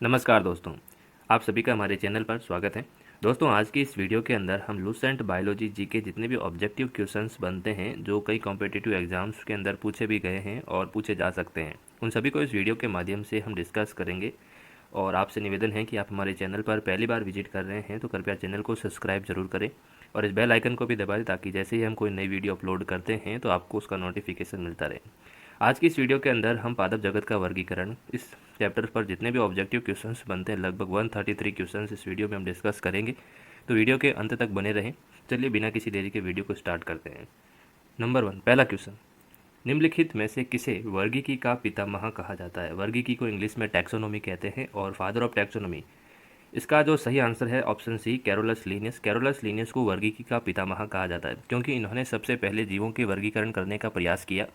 नमस्कार दोस्तों, आप सभी का हमारे चैनल पर स्वागत है। दोस्तों, आज की इस वीडियो के अंदर हम लूसेंट बायोलॉजी जी के जितने भी ऑब्जेक्टिव क्वेश्चंस बनते हैं जो कई कॉम्पिटिटिव एग्जाम्स के अंदर पूछे भी गए हैं और पूछे जा सकते हैं, उन सभी को इस वीडियो के माध्यम से हम डिस्कस करेंगे। और आपसे निवेदन है कि आप हमारे चैनल पर पहली बार विजिट कर रहे हैं तो कृपया चैनल को सब्सक्राइब जरूर करें और इस बेल आइकन को भी दबा दें ताकि जैसे ही हम कोई नई वीडियो अपलोड करते हैं तो आपको उसका नोटिफिकेशन मिलता रहे। आज की इस वीडियो के अंदर हम पादप जगत का वर्गीकरण, इस चैप्टर पर जितने भी ऑब्जेक्टिव क्वेश्चंस बनते हैं लगभग 133 क्वेश्चंस इस वीडियो में हम डिस्कस करेंगे, तो वीडियो के अंत तक बने रहें। चलिए बिना किसी देरी के वीडियो को स्टार्ट करते हैं। नंबर 1, पहला क्वेश्चन, निम्नलिखित में से किसे वर्गीकी का पितामह कहा जाता है? वर्गीकी को इंग्लिश में टैक्सोनॉमी कहते हैं और फादर ऑफ टैक्सोनॉमी। इसका जो सही आंसर है option C, Carolus Linnaeus. Carolus Linnaeus को वर्गीकी का पितामह कहा जाता है क्योंकि इन्होंने सबसे पहले जीवों के वर्गीकरण करने का प्रयास किया।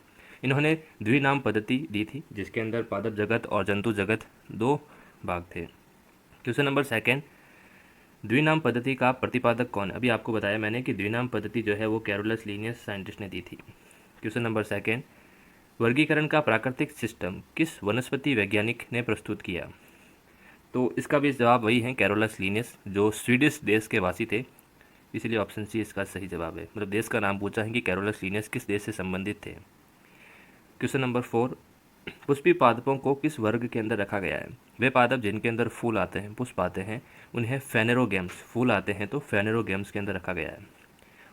इन्होंने द्विनाम पद्धति दी थी जिसके अंदर पादप जगत और जंतु जगत दो भाग थे। क्वेश्चन नंबर सेकेंड, द्विनाम पद्धति का प्रतिपादक कौन? अभी आपको बताया मैंने कि द्विनाम पद्धति जो है वो कैरोलस लीनियस साइंटिस्ट ने दी थी। क्वेश्चन नंबर सेकेंड, वर्गीकरण का प्राकृतिक सिस्टम किस वनस्पति वैज्ञानिक ने प्रस्तुत किया? तो इसका भी जवाब वही है, कैरोलस लीनियस, जो स्वीडिश देश के वासी थे, इसीलिए ऑप्शन सी इसका सही जवाब है। मतलब देश का नाम पूछा है कि कैरोलस लीनियस किस देश से संबंधित थे। क्वेश्चन नंबर 4, पुष्पी पादपों को किस वर्ग के अंदर रखा गया है? वे पादप जिनके अंदर फूल आते हैं, पुष्प आते हैं, उन्हें फेनेरोगेम्स, फूल आते हैं तो फेनेरोगेम्स के अंदर रखा गया है।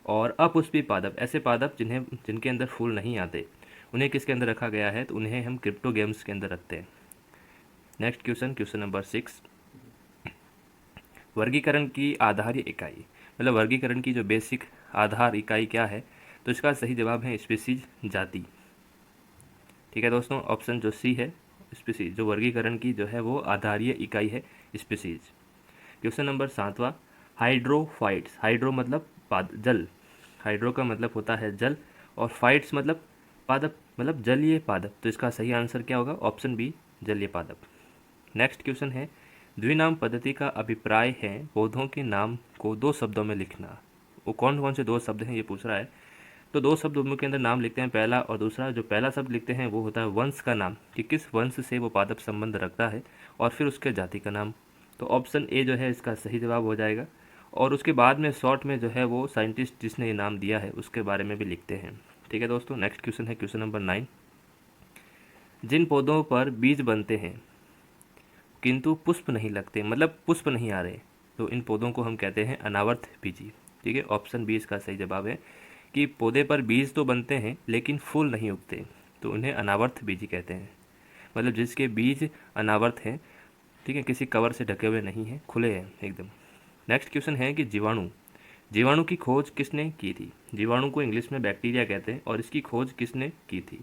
और अपुष्पी पादप, ऐसे पादप जिनके अंदर फूल नहीं आते, उन्हें किसके अंदर रखा गया है? तो उन्हें हम क्रिप्टोगेम्स के अंदर रखते हैं। नेक्स्ट क्वेश्चन, क्वेश्चन नंबर 6, वर्गीकरण की आधार इकाई, मतलब वर्गीकरण की जो बेसिक आधार इकाई क्या है? तो इसका सही जवाब है स्पीसीज, जाति। ठीक है दोस्तों, ऑप्शन जो सी है, स्पीसीज, जो वर्गीकरण की जो है वो आधारीय इकाई है, स्पीसीज। क्वेश्चन नंबर 7वां, हाइड्रोफाइट्स, हाइड्रो मतलब जल, हाइड्रो का मतलब होता है जल और फाइट्स मतलब पादप, मतलब जलीय पादप। तो इसका सही आंसर क्या होगा? ऑप्शन बी, जलीय पादप। नेक्स्ट क्वेश्चन है, द्विनाम पद्धति का अभिप्राय है पौधों के नाम को दो शब्दों में लिखना। वो कौन कौन से दो शब्द हैं ये पूछ रहा है। तो दो शब्द के अंदर नाम लिखते हैं, पहला और दूसरा। जो पहला शब्द लिखते हैं वो होता है वंश का नाम, कि किस वंश से वो पादप संबंध रखता है, और फिर उसके जाति का नाम। तो ऑप्शन ए जो है इसका सही जवाब हो जाएगा। और उसके बाद में शॉर्ट में जो है वो साइंटिस्ट जिसने ये नाम दिया है उसके बारे में भी लिखते हैं। ठीक है दोस्तों, नेक्स्ट क्वेश्चन है क्वेश्चन नंबर 9, जिन पौधों पर बीज बनते हैं किंतु पुष्प नहीं लगते, मतलब पुष्प नहीं आ रहे, तो इन पौधों को हम कहते हैं अनावर्त बीजी। ठीक है, ऑप्शन बी इसका सही जवाब है कि पौधे पर बीज तो बनते हैं लेकिन फूल नहीं उगते, तो उन्हें अनावर्त बीजी कहते हैं। मतलब जिसके बीज अनावर्त हैं, ठीक है, किसी कवर से ढके हुए नहीं हैं, खुले हैं एकदम। नेक्स्ट क्वेश्चन है कि जीवाणु, जीवाणु की खोज किसने की थी? जीवाणु को इंग्लिश में बैक्टीरिया कहते हैं और इसकी खोज किसने की थी?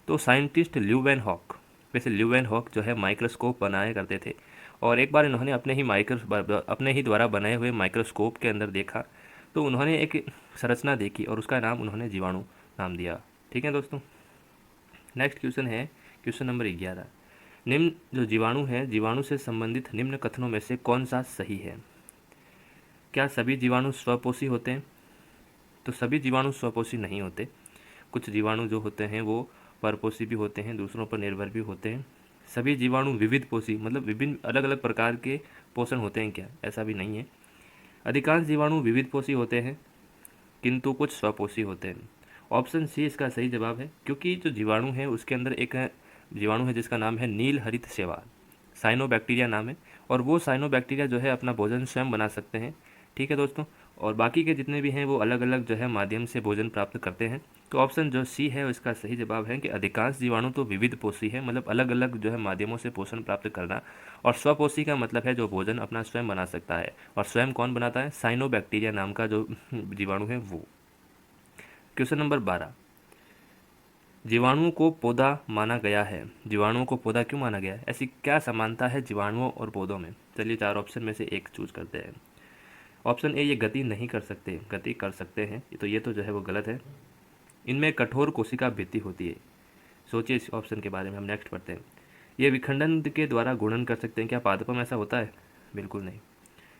तो साइंटिस्ट ल्यूवेनहॉक। वैसे ल्यूवेनहॉक जो है माइक्रोस्कोप बनाया करते थे और एक बार इन्होंने अपने ही द्वारा बनाए हुए माइक्रोस्कोप के अंदर देखा तो उन्होंने एक संरचना देखी और उसका नाम उन्होंने जीवाणु नाम दिया। ठीक है दोस्तों, नेक्स्ट क्वेश्चन है क्वेश्चन नंबर 11, निम्न जो जीवाणु है, जीवाणु से संबंधित निम्न कथनों में से कौन सा सही है? क्या सभी जीवाणु स्वपोषी होते हैं? तो सभी जीवाणु स्वपोषी नहीं होते। कुछ जीवाणु जो होते हैं वो परपोषी भी होते हैं, दूसरों पर निर्भर भी होते हैं। सभी जीवाणु विविध पोषी, मतलब विभिन्न अलग अलग प्रकार के पोषण होते हैं क्या? ऐसा भी नहीं है। अधिकांश जीवाणु विविध पोषी होते हैं किंतु कुछ स्वपोषी होते हैं। ऑप्शन सी इसका सही जवाब है क्योंकि जो जीवाणु है उसके अंदर एक जीवाणु है जिसका नाम है नील हरित शैवाल, साइनोबैक्टीरिया नाम है, और वो साइनोबैक्टीरिया जो है अपना भोजन स्वयं बना सकते हैं। ठीक है दोस्तों, और बाकी के जितने भी हैं वो अलग अलग जो है माध्यम से भोजन प्राप्त करते हैं। तो ऑप्शन जो सी है इसका सही जवाब है कि अधिकांश जीवाणु तो विविध पोषी है, मतलब अलग अलग जो है माध्यमों से पोषण प्राप्त करना, और स्वपोषी का मतलब है जो भोजन अपना स्वयं बना सकता है। और स्वयं कौन बनाता है? साइनोबैक्टीरिया नाम का जो जीवाणु है वो। क्वेश्चन नंबर 12, जीवाणुओं को पौधा माना गया है। जीवाणुओं को पौधा क्यों माना गया है? ऐसी क्या समानता है जीवाणुओं और पौधों में? चलिए चार ऑप्शन में से एक चूज करते हैं। ऑप्शन ए, ये गति नहीं कर सकते, गति कर सकते हैं, तो ये तो जो है वो गलत है। इनमें कठोर कोशिका भित्ति होती है। सोचिए इस ऑप्शन के बारे में। हम नेक्स्ट पढ़ते हैं। ये विखंडन के द्वारा गुणन कर सकते हैं। क्या पादपों में ऐसा होता है? बिल्कुल नहीं।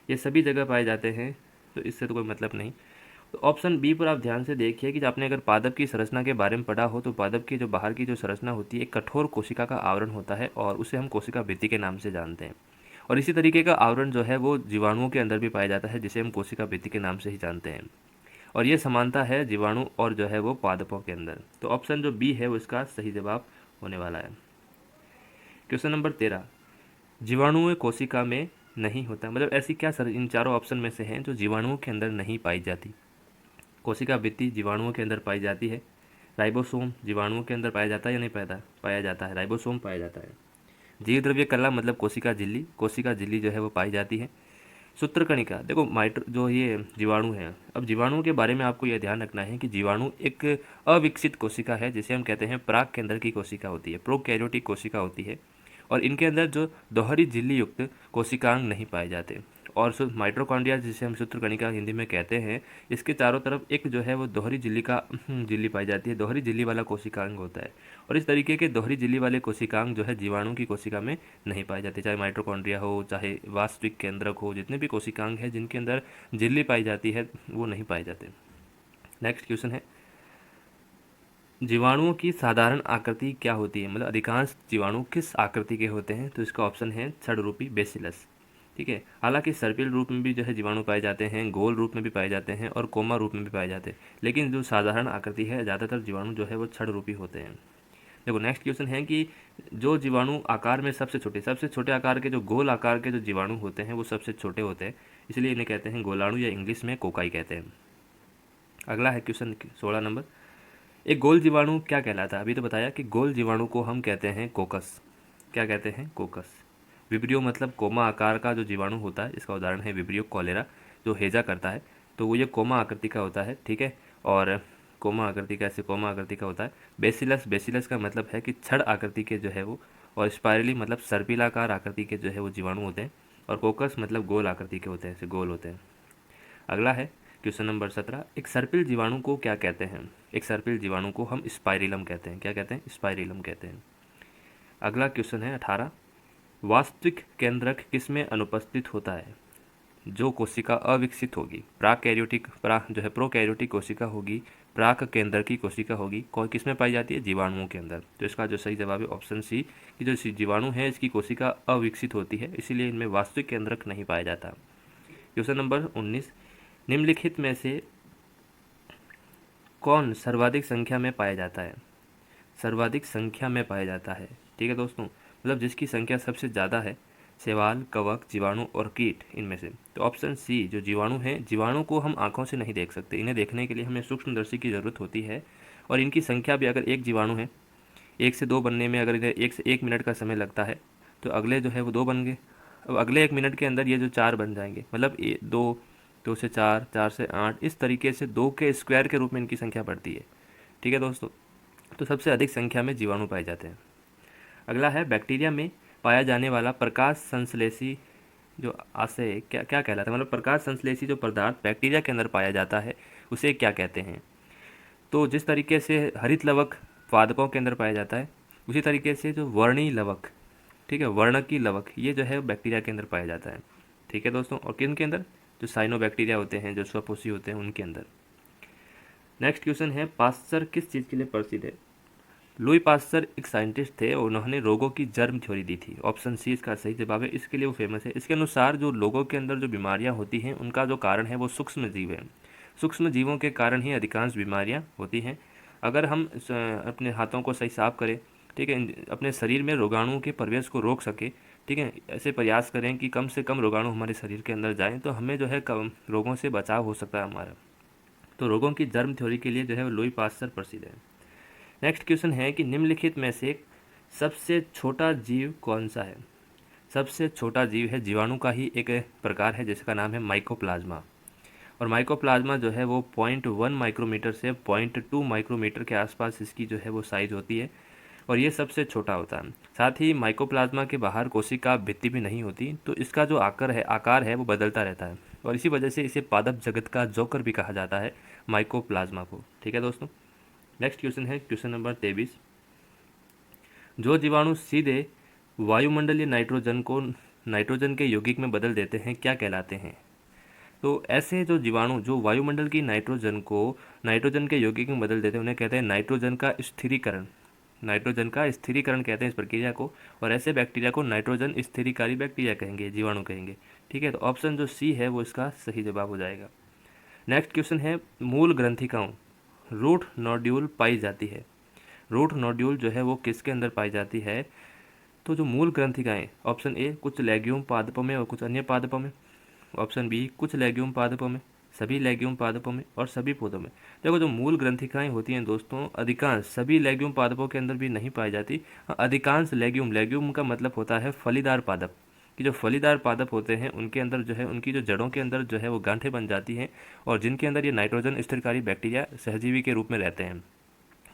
ये सभी जगह पाए जाते हैं, तो इससे तो कोई मतलब नहीं। तो ऑप्शन बी पर आप ध्यान से देखिए कि आपने अगर पादप की संरचना के बारे में पढ़ा हो तो पादप की जो बाहर की जो संरचना होती है एक कठोर कोशिका का आवरण होता है और उसे हम कोशिका भित्ति के नाम से जानते हैं। और इसी तरीके का आवरण जो है वो जीवाणुओं के अंदर भी पाया जाता है, जिसे हम कोशिका भित्ति के नाम से ही जानते हैं। और ये समानता है जीवाणु और जो है वो पादपों के अंदर। तो ऑप्शन जो बी है वो इसका सही जवाब होने वाला है। क्वेश्चन नंबर 13, जीवाणु कोशिका में नहीं होता, मतलब ऐसी क्या सर इन चारों ऑप्शन में से हैं जो जीवाणुओं के अंदर नहीं पाई जाती। कोशिका भित्ति जीवाणुओं के अंदर पाई जाती है। राइबोसोम जीवाणुओं के अंदर पाया जाता है या नहीं पाया जाता है, राइबोसोम पाया जाता है। जीव द्रव्य कला मतलब कोशिका झिल्ली जो है वो पाई जाती है। सूत्रकणिका, देखो माइट्रो जो ये जीवाणु है, अब जीवाणुओं के बारे में आपको यह ध्यान रखना है कि जीवाणु एक अविकसित कोशिका है, जिसे हम कहते हैं प्राक केंद्र की कोशिका होती है, प्रोकैरियोटिक कोशिका होती है। और इनके अंदर जो दोहरी झिल्ली युक्त कोशिकांग नहीं पाए जाते। और माइट्रोकॉन्ड्रिया जिसे हम सूत्रकणिका हिंदी में कहते हैं, इसके चारों तरफ एक जो है वो दोहरी झिल्ली पाई जाती है, दोहरी झिल्ली वाला कोशिकांग होता है। और इस तरीके के दोहरी झिल्ली वाले कोशिकांग जो है जीवाणु की कोशिका में नहीं पाए जाते, चाहे माइट्रोकॉन्ड्रिया हो, चाहे वास्तविक केंद्रक हो, जितने भी कोशिकांग हैं जिनके अंदर झिल्ली पाई जाती है वो नहीं पाए जाते। नेक्स्ट क्वेश्चन है, जीवाणुओं की साधारण आकृति क्या होती है, मतलब अधिकांश जीवाणु किस आकृति के होते हैं। तो इसका ऑप्शन है छड़ रूपी बेसिलस। ठीक है, हालांकि सर्पिल रूप में भी जो है जीवाणु पाए जाते हैं, गोल रूप में भी पाए जाते हैं और कोमा रूप में भी पाए जाते हैं, लेकिन जो साधारण आकृति है ज़्यादातर जीवाणु जो है वो छड़ रूपी होते हैं। देखो नेक्स्ट क्वेश्चन है कि जो जीवाणु आकार में सबसे छोटे आकार के, जो गोल आकार के जो जीवाणु होते हैं वो सबसे छोटे होते हैं, इसलिए इन्हें कहते हैं गोलाणु या इंग्लिश में कोकाई कहते हैं। अगला है क्वेश्चन 16 नंबर, एक गोल जीवाणु क्या कहलाता है। अभी तो बताया कि गोल जीवाणु को हम कहते हैं कोकस। क्या कहते हैं, कोकस। विब्रियो मतलब कोमा आकार का जो जीवाणु होता है, इसका उदाहरण है विब्रियो कॉलेरा, जो हेजा करता है, तो वो ये कोमा आकृति का होता है। ठीक है, और कोमा आकृति का, ऐसे कोमा आकृति का होता है। बेसिलस का मतलब है कि छड़ आकृति के जो है वो, और स्पायरली मतलब सर्पिलाकार आकृति के जो है वो जीवाणु होते हैं, और कोकस मतलब गोल आकृति के होते हैं, ऐसे गोल होते हैं। अगला है क्वेश्चन नंबर 17, एक सर्पिल जीवाणु को क्या कहते हैं। एक सर्पिल जीवाणु को हम स्पाइरिलम कहते हैं। क्या कहते हैं, स्पाइरिलम कहते हैं। अगला क्वेश्चन है 18, वास्तविक केंद्रक किसमें अनुपस्थित होता है। जो कोशिका अविकसित होगी, जो है प्रोकैरियोटिक कोशिका होगी, प्राक केंद्र की कोशिका होगी, किसमें पाई जाती है, जीवाणुओं के अंदर। तो इसका जो सही जवाब है ऑप्शन सी, कि जो जीवाणु है इसकी कोशिका अविकसित होती है, इसीलिए इनमें वास्तविक केंद्रक नहीं पाया जाता। क्वेश्चन नंबर 19, निम्नलिखित में से कौन सर्वाधिक संख्या में पाया जाता है। सर्वाधिक संख्या में पाया जाता है, ठीक है दोस्तों, मतलब जिसकी संख्या सबसे ज़्यादा है, शैवाल, कवक, जीवाणु और कीट, इनमें से। तो ऑप्शन सी, जो जीवाणु हैं, जीवाणु को हम आंखों से नहीं देख सकते, इन्हें देखने के लिए हमें सूक्ष्मदर्शी की ज़रूरत होती है। और इनकी संख्या भी, अगर एक जीवाणु है, 1 से 2 बनने में अगर इन्हें 1 से 1 मिनट का समय लगता है, तो अगले जो है वो 2 बन गए। अब अगले 1 मिनट के अंदर ये जो 4 बन जाएंगे, मतलब 2 से 4, 4 से 8, इस तरीके से 2 के स्क्वायर के रूप में इनकी संख्या बढ़ती है। ठीक है दोस्तों, तो सबसे अधिक संख्या में जीवाणु पाए जाते हैं। अगला है, बैक्टीरिया में पाया जाने वाला प्रकाश संश्लेषी जो आशय क्या कहलाता है, मतलब प्रकाश संश्लेषी जो पदार्थ बैक्टीरिया के अंदर पाया जाता है उसे क्या कहते हैं। तो जिस तरीके से हरित लवक पादपों के अंदर पाया जाता है, उसी तरीके से जो वर्णी लवक, ठीक है, वर्णकी लवक, ये जो है बैक्टीरिया के अंदर पाया जाता है। ठीक है दोस्तों, और किन के अंदर, जो साइनोबैक्टीरिया होते हैं, जो स्वपोषी होते हैं, उनके अंदर। नेक्स्ट क्वेश्चन है, पास्चर किस चीज़ के लिए प्रसिद्ध है। लुई पास्चर एक साइंटिस्ट थे और उन्होंने रोगों की जर्म थ्योरी दी थी। ऑप्शन सी इसका सही जवाब है, इसके लिए वो फेमस है। इसके अनुसार जो लोगों के अंदर जो बीमारियां होती हैं उनका जो कारण है वो सूक्ष्म जीव है। सूक्ष्म जीवों के कारण ही अधिकांश बीमारियां होती हैं। अगर हम अपने हाथों को सही साफ करें, ठीक है, अपने शरीर में रोगाणुओं के प्रवेश को रोक सके, ठीक है, ऐसे प्रयास करें कि कम से कम रोगाणु हमारे शरीर के अंदर जाएँ, तो हमें जो है कम रोगों से बचाव हो सकता है हमारा। तो रोगों की जर्म थ्योरी के लिए जो है वो लुई पास्चर प्रसिद्ध है। नेक्स्ट क्वेश्चन है कि निम्नलिखित में से सबसे छोटा जीव कौन सा है। सबसे छोटा जीव है, जीवाणु का ही एक प्रकार है जिसका नाम है माइकोप्लाज्मा। और माइकोप्लाज्मा जो है वो 0.1 माइक्रोमीटर से 0.2 माइक्रोमीटर के आसपास इसकी जो है वो साइज होती है, और ये सबसे छोटा होता है। साथ ही माइकोप्लाज्मा के बाहर कोशिका भित्ति भी नहीं होती, तो इसका जो आकार है वो बदलता रहता है, और इसी वजह से इसे पादप जगत का जोकर भी कहा जाता है, माइकोप्लाज्मा को। ठीक है दोस्तों, नेक्स्ट क्वेश्चन है क्वेश्चन नंबर 23, जो जीवाणु सीधे वायुमंडलीय नाइट्रोजन को नाइट्रोजन के यौगिक में बदल देते हैं क्या कहलाते हैं। तो ऐसे जो जीवाणु जो वायुमंडल की नाइट्रोजन को नाइट्रोजन के यौगिक में बदल देते हैं उन्हें कहते हैं नाइट्रोजन का स्थिरीकरण। नाइट्रोजन का स्थिरीकरण कहते हैं इस प्रक्रिया को, और ऐसे बैक्टीरिया को नाइट्रोजन स्थिरीकारी बैक्टीरिया कहेंगे, जीवाणु कहेंगे। ठीक है, तो ऑप्शन जो सी है वो इसका सही जवाब हो जाएगा। नेक्स्ट क्वेश्चन है, मूल ग्रंथिकाओं रूट नोड्यूल पाई जाती है। रूट नोड्यूल जो है वो किसके अंदर पाई जाती है? तो जो मूल ग्रंथिकाएं, ऑप्शन ए कुछ लेग्यूम पादपों में और कुछ अन्य पादपों में, ऑप्शन बी कुछ लेग्यूम पादपों में, सभी लेग्यूम पादपों में और सभी पौधों में। देखो जो मूल ग्रंथिकाएं होती हैं दोस्तों, अधिकांश सभी लेग्यूम पादपों के अंदर भी नहीं पाई जाती। अधिकांश लेग्यूम, लेग्यूम का मतलब होता है फलीदार पादप, कि जो फलीदार पादप होते हैं उनके अंदर जो है, उनकी जो जड़ों के अंदर जो है वो गांठें बन जाती हैं, और जिनके अंदर ये नाइट्रोजन स्थिरकारी बैक्टीरिया सहजीवी के रूप में रहते हैं।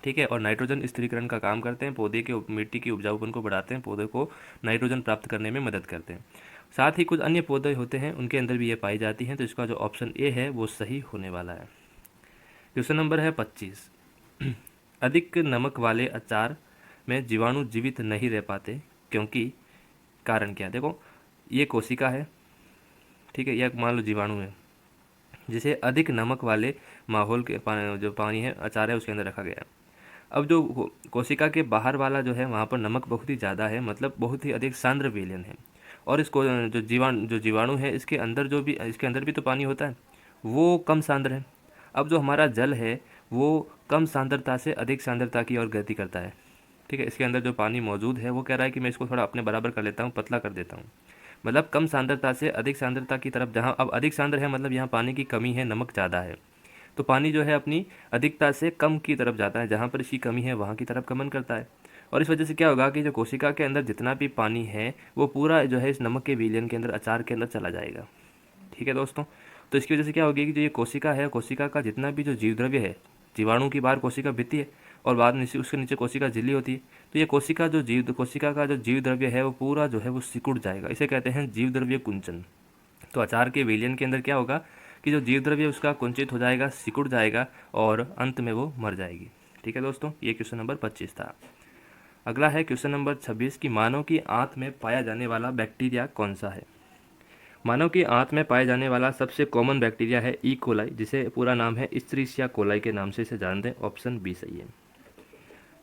ठीक है, और नाइट्रोजन स्थिरीकरण का काम करते हैं, पौधे के मिट्टी की उपजाऊपन को बढ़ाते हैं, पौधे को नाइट्रोजन प्राप्त करने में मदद करते हैं। साथ ही कुछ अन्य पौधे होते हैं उनके अंदर भी ये पाई जाती हैं, तो इसका जो ऑप्शन ए है वो सही होने वाला है। क्वेश्चन नंबर है 25। अधिक नमक वाले अचार में जीवाणु जीवित नहीं रह पाते, क्योंकि कारण क्या? देखो ये कोशिका है, ठीक है, या मान लो जीवाणु है, जिसे अधिक नमक वाले माहौल के जो पानी है, अचार है, उसके अंदर रखा गया है। अब जो कोशिका के बाहर वाला जो है वहाँ पर नमक बहुत ही ज़्यादा है, मतलब बहुत ही अधिक सांद्र विलयन है, और इसको जो जीवाणु है इसके अंदर भी तो पानी होता है, वो कम सांद्र है। अब जो हमारा जल है वो कम सांद्रता से अधिक सांद्रता की ओर गति करता है। ठीक है, इसके अंदर जो पानी मौजूद है वो कह रहा है कि मैं इसको थोड़ा अपने बराबर कर लेता हूँ, पतला कर देता हूँ, मतलब कम सांद्रता से अधिक सांद्रता की तरफ। जहाँ अब अधिक सांद्र है मतलब यहाँ पानी की कमी है, नमक ज़्यादा है, तो पानी जो है अपनी अधिकता से कम की तरफ जाता है, जहाँ पर इसकी कमी है वहाँ की तरफ गमन करता है। और इस वजह से क्या होगा कि जो कोशिका के अंदर जितना भी पानी है वो पूरा जो है इस नमक के विलयन के अंदर, अचार के अंदर चला जाएगा। ठीक है दोस्तों, तो इसकी वजह से क्या होगी कि जो ये कोशिका है, कोशिका का जितना भी जो जीव द्रव्य है, जीवाणु की बाहर कोशिका भित्ति है और बाद में उसके नीचे कोशिका झिल्ली होती है, तो ये कोशिका का जो जीव द्रव्य है वो पूरा जो है वो सिकुड़ जाएगा। इसे कहते हैं जीव द्रव्य कुंचन। तो अचार के विलयन के अंदर क्या होगा कि जो जीव द्रव्य उसका कुंचित हो जाएगा, सिकुड़ जाएगा और अंत में वो मर जाएगी। ठीक है दोस्तों, ये क्वेश्चन नंबर 25 था। अगला है क्वेश्चन नंबर 26 कि मानव की आंत में पाया जाने वाला बैक्टीरिया कौन सा है? मानव की आंत में पाए जाने वाला सबसे कॉमन बैक्टीरिया है ई कोलाई, जिसे पूरा नाम है इस्त्रीशिया कोलाई के नाम से इसे जानते हैं। ऑप्शन बी सही है।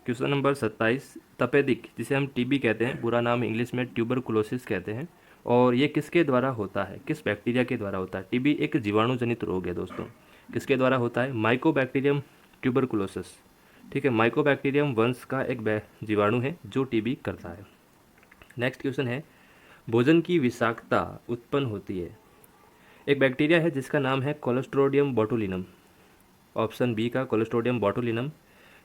क्वेश्चन नंबर 27, तपेदिक जिसे हम टीबी कहते हैं, पूरा नाम इंग्लिश में ट्यूबरकुलोसिस कहते हैं, और ये किसके द्वारा होता है, किस बैक्टीरिया के द्वारा होता है? टीबी एक जीवाणु जनित रोग है दोस्तों। किसके द्वारा होता है? Mycobacterium tuberculosis. ठीक है, माइकोबैक्टीरियम वंश का एक जीवाणु है जो टीबी करता है। नेक्स्ट क्वेश्चन है, भोजन की विषाक्तता उत्पन्न होती है। एक बैक्टीरिया है जिसका नाम है कोलोस्ट्रोडियम बोटुलिनम। ऑप्शन बी का कोलोस्ट्रोडियम बोटुलिनम।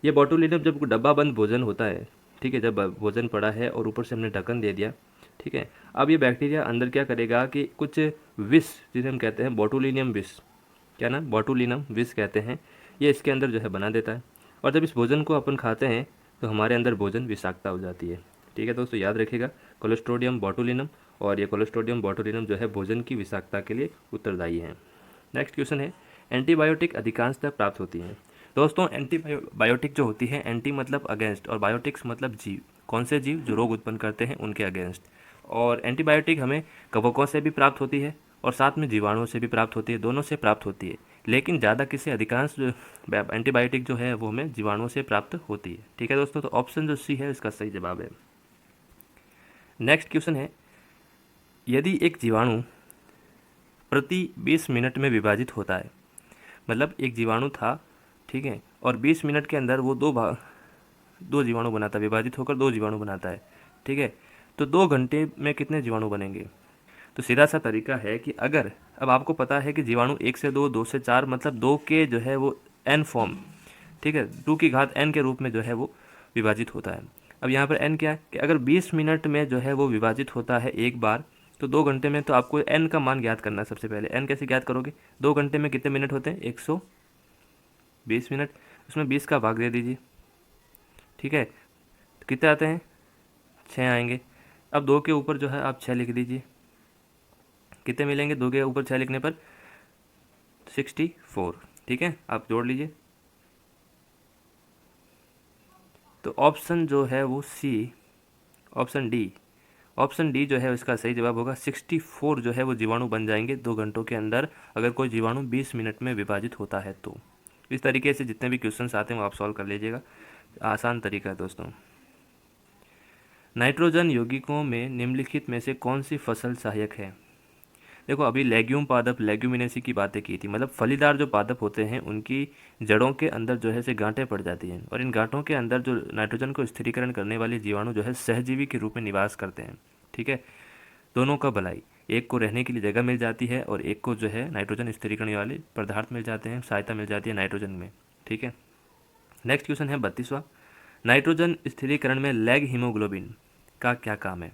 ये बोटुलिनम जब डब्बा बंद भोजन होता है, ठीक है, जब भोजन पड़ा है और ऊपर से हमने ढक्कन दे दिया, ठीक है, अब ये बैक्टीरिया अंदर क्या करेगा कि कुछ विष, जिसे हम कहते हैं बोटुलिनियम विष, क्या ना, बोटुलिनम विष कहते हैं, ये इसके अंदर जो है बना देता है, और जब इस भोजन को अपन खाते हैं तो हमारे अंदर भोजन विषाक्तता हो जाती है। ठीक है दोस्तों, याद रखिएगा कोलोस्ट्रोडियम बोटुलिनम, और ये कोलोस्ट्रोडियम बोटुलिनम जो है भोजन की विषाक्तता के लिए उत्तरदायी है। नेक्स्ट क्वेश्चन है, एंटीबायोटिक अधिकांशतः प्राप्त होती हैं। दोस्तों एंटीबायोटिक जो होती है, एंटी मतलब अगेंस्ट और बायोटिक्स मतलब जीव, कौन से जीव जो रोग उत्पन्न करते हैं उनके अगेंस्ट। और एंटीबायोटिक हमें कवकों से भी प्राप्त होती है और साथ में जीवाणुओं से भी प्राप्त होती है, दोनों से प्राप्त होती है, लेकिन ज़्यादा किसी अधिकांश एंटीबायोटिक जो है वो हमें जीवाणुओं से प्राप्त होती है। ठीक है दोस्तों, तो ऑप्शन जो सी है इसका सही जवाब है। नेक्स्ट क्वेश्चन है, यदि एक जीवाणु प्रति 20 मिनट में विभाजित होता है, मतलब एक जीवाणु था, ठीक है, और 20 मिनट के अंदर वो दो जीवाणु बनाता है, विभाजित होकर 2 जीवाणु बनाता है, ठीक है, तो 2 घंटे में कितने जीवाणु बनेंगे? तो सीधा सा तरीका है कि अगर, अब आपको पता है कि जीवाणु 1 से 2, 2 से 4, मतलब 2 के जो है वो n फॉर्म, ठीक है, 2 की घात n के रूप में जो है वो विभाजित होता है। अब यहाँ पर n क्या है कि अगर 20 मिनट में जो है वो विभाजित होता है एक बार, तो 2 घंटे में तो आपको n का मान ज्ञात करना है। सबसे पहले n कैसे ज्ञात करोगे? 2 घंटे में कितने मिनट होते हैं? 120 मिनट, उसमें 20 का भाग दे दीजिए, ठीक है, तो कितने आते हैं? 6 आएंगे। अब 2 के ऊपर जो है आप 6 लिख दीजिए, कितने मिलेंगे 2 के ऊपर 6 लिखने पर? 64। ठीक है, आप जोड़ लीजिए। तो ऑप्शन जो है वो सी, ऑप्शन डी जो है इसका सही जवाब होगा। 64 जो है वो जीवाणु बन जाएंगे 2 घंटों के अंदर, अगर कोई जीवाणु 20 मिनट में विभाजित होता है तो। इस तरीके से जितने भी क्वेश्चंस आते हैं वो आप सॉल्व कर लीजिएगा, आसान तरीका है दोस्तों। नाइट्रोजन यौगिकों में निम्नलिखित में से कौन सी फसल सहायक है? देखो, अभी लेग्यूम पादप लेग्यूमिनेसी की बातें की थी, मतलब फलीदार जो पादप होते हैं उनकी जड़ों के अंदर जो है से गांठें पड़ जाती हैं, और इन गांठों के अंदर जो नाइट्रोजन को स्थिरीकरण करने वाले जीवाणु जो है सहजीवी के रूप में निवास करते हैं। ठीक है, दोनों का भलाई, एक को रहने के लिए जगह मिल जाती है और एक को जो है नाइट्रोजन स्थिरीकरण वाले पदार्थ मिल जाते हैं, सहायता मिल जाती है नाइट्रोजन में। ठीक है, नेक्स्ट क्वेश्चन है 32वां। नाइट्रोजन स्थिरीकरण में लैग हीमोग्लोबिन का क्या काम है?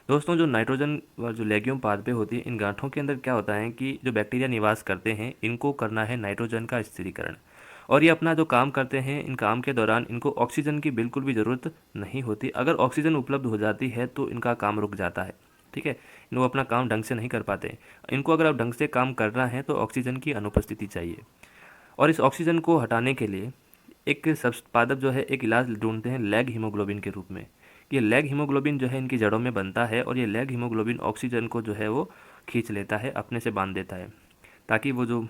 दोस्तों, जो नाइट्रोजन व जो लेग्यूम पादपें होती है, इन गांठों के अंदर क्या होता है कि जो बैक्टीरिया निवास करते हैं इनको करना है नाइट्रोजन का स्थिरीकरण, और ये अपना जो काम करते हैं, इन काम के दौरान इनको ऑक्सीजन की बिल्कुल भी ज़रूरत नहीं होती। अगर ऑक्सीजन उपलब्ध हो जाती है तो इनका काम रुक जाता है। ठीक है, वो अपना काम ढंग से नहीं कर पाते। इनको अगर अब ढंग से काम करना है तो ऑक्सीजन की अनुपस्थिति चाहिए, और इस ऑक्सीजन को हटाने के लिए एक सब पादप जो है एक इलाज ढूंढते हैं लैग हीमोग्लोबिन के रूप में। ये लैग हीमोग्लोबिन जो है इनकी जड़ों में बनता है, और ये लैग हीमोग्लोबिन ऑक्सीजन को जो है वो खींच लेता है, अपने से बांध देता है, ताकि वो जो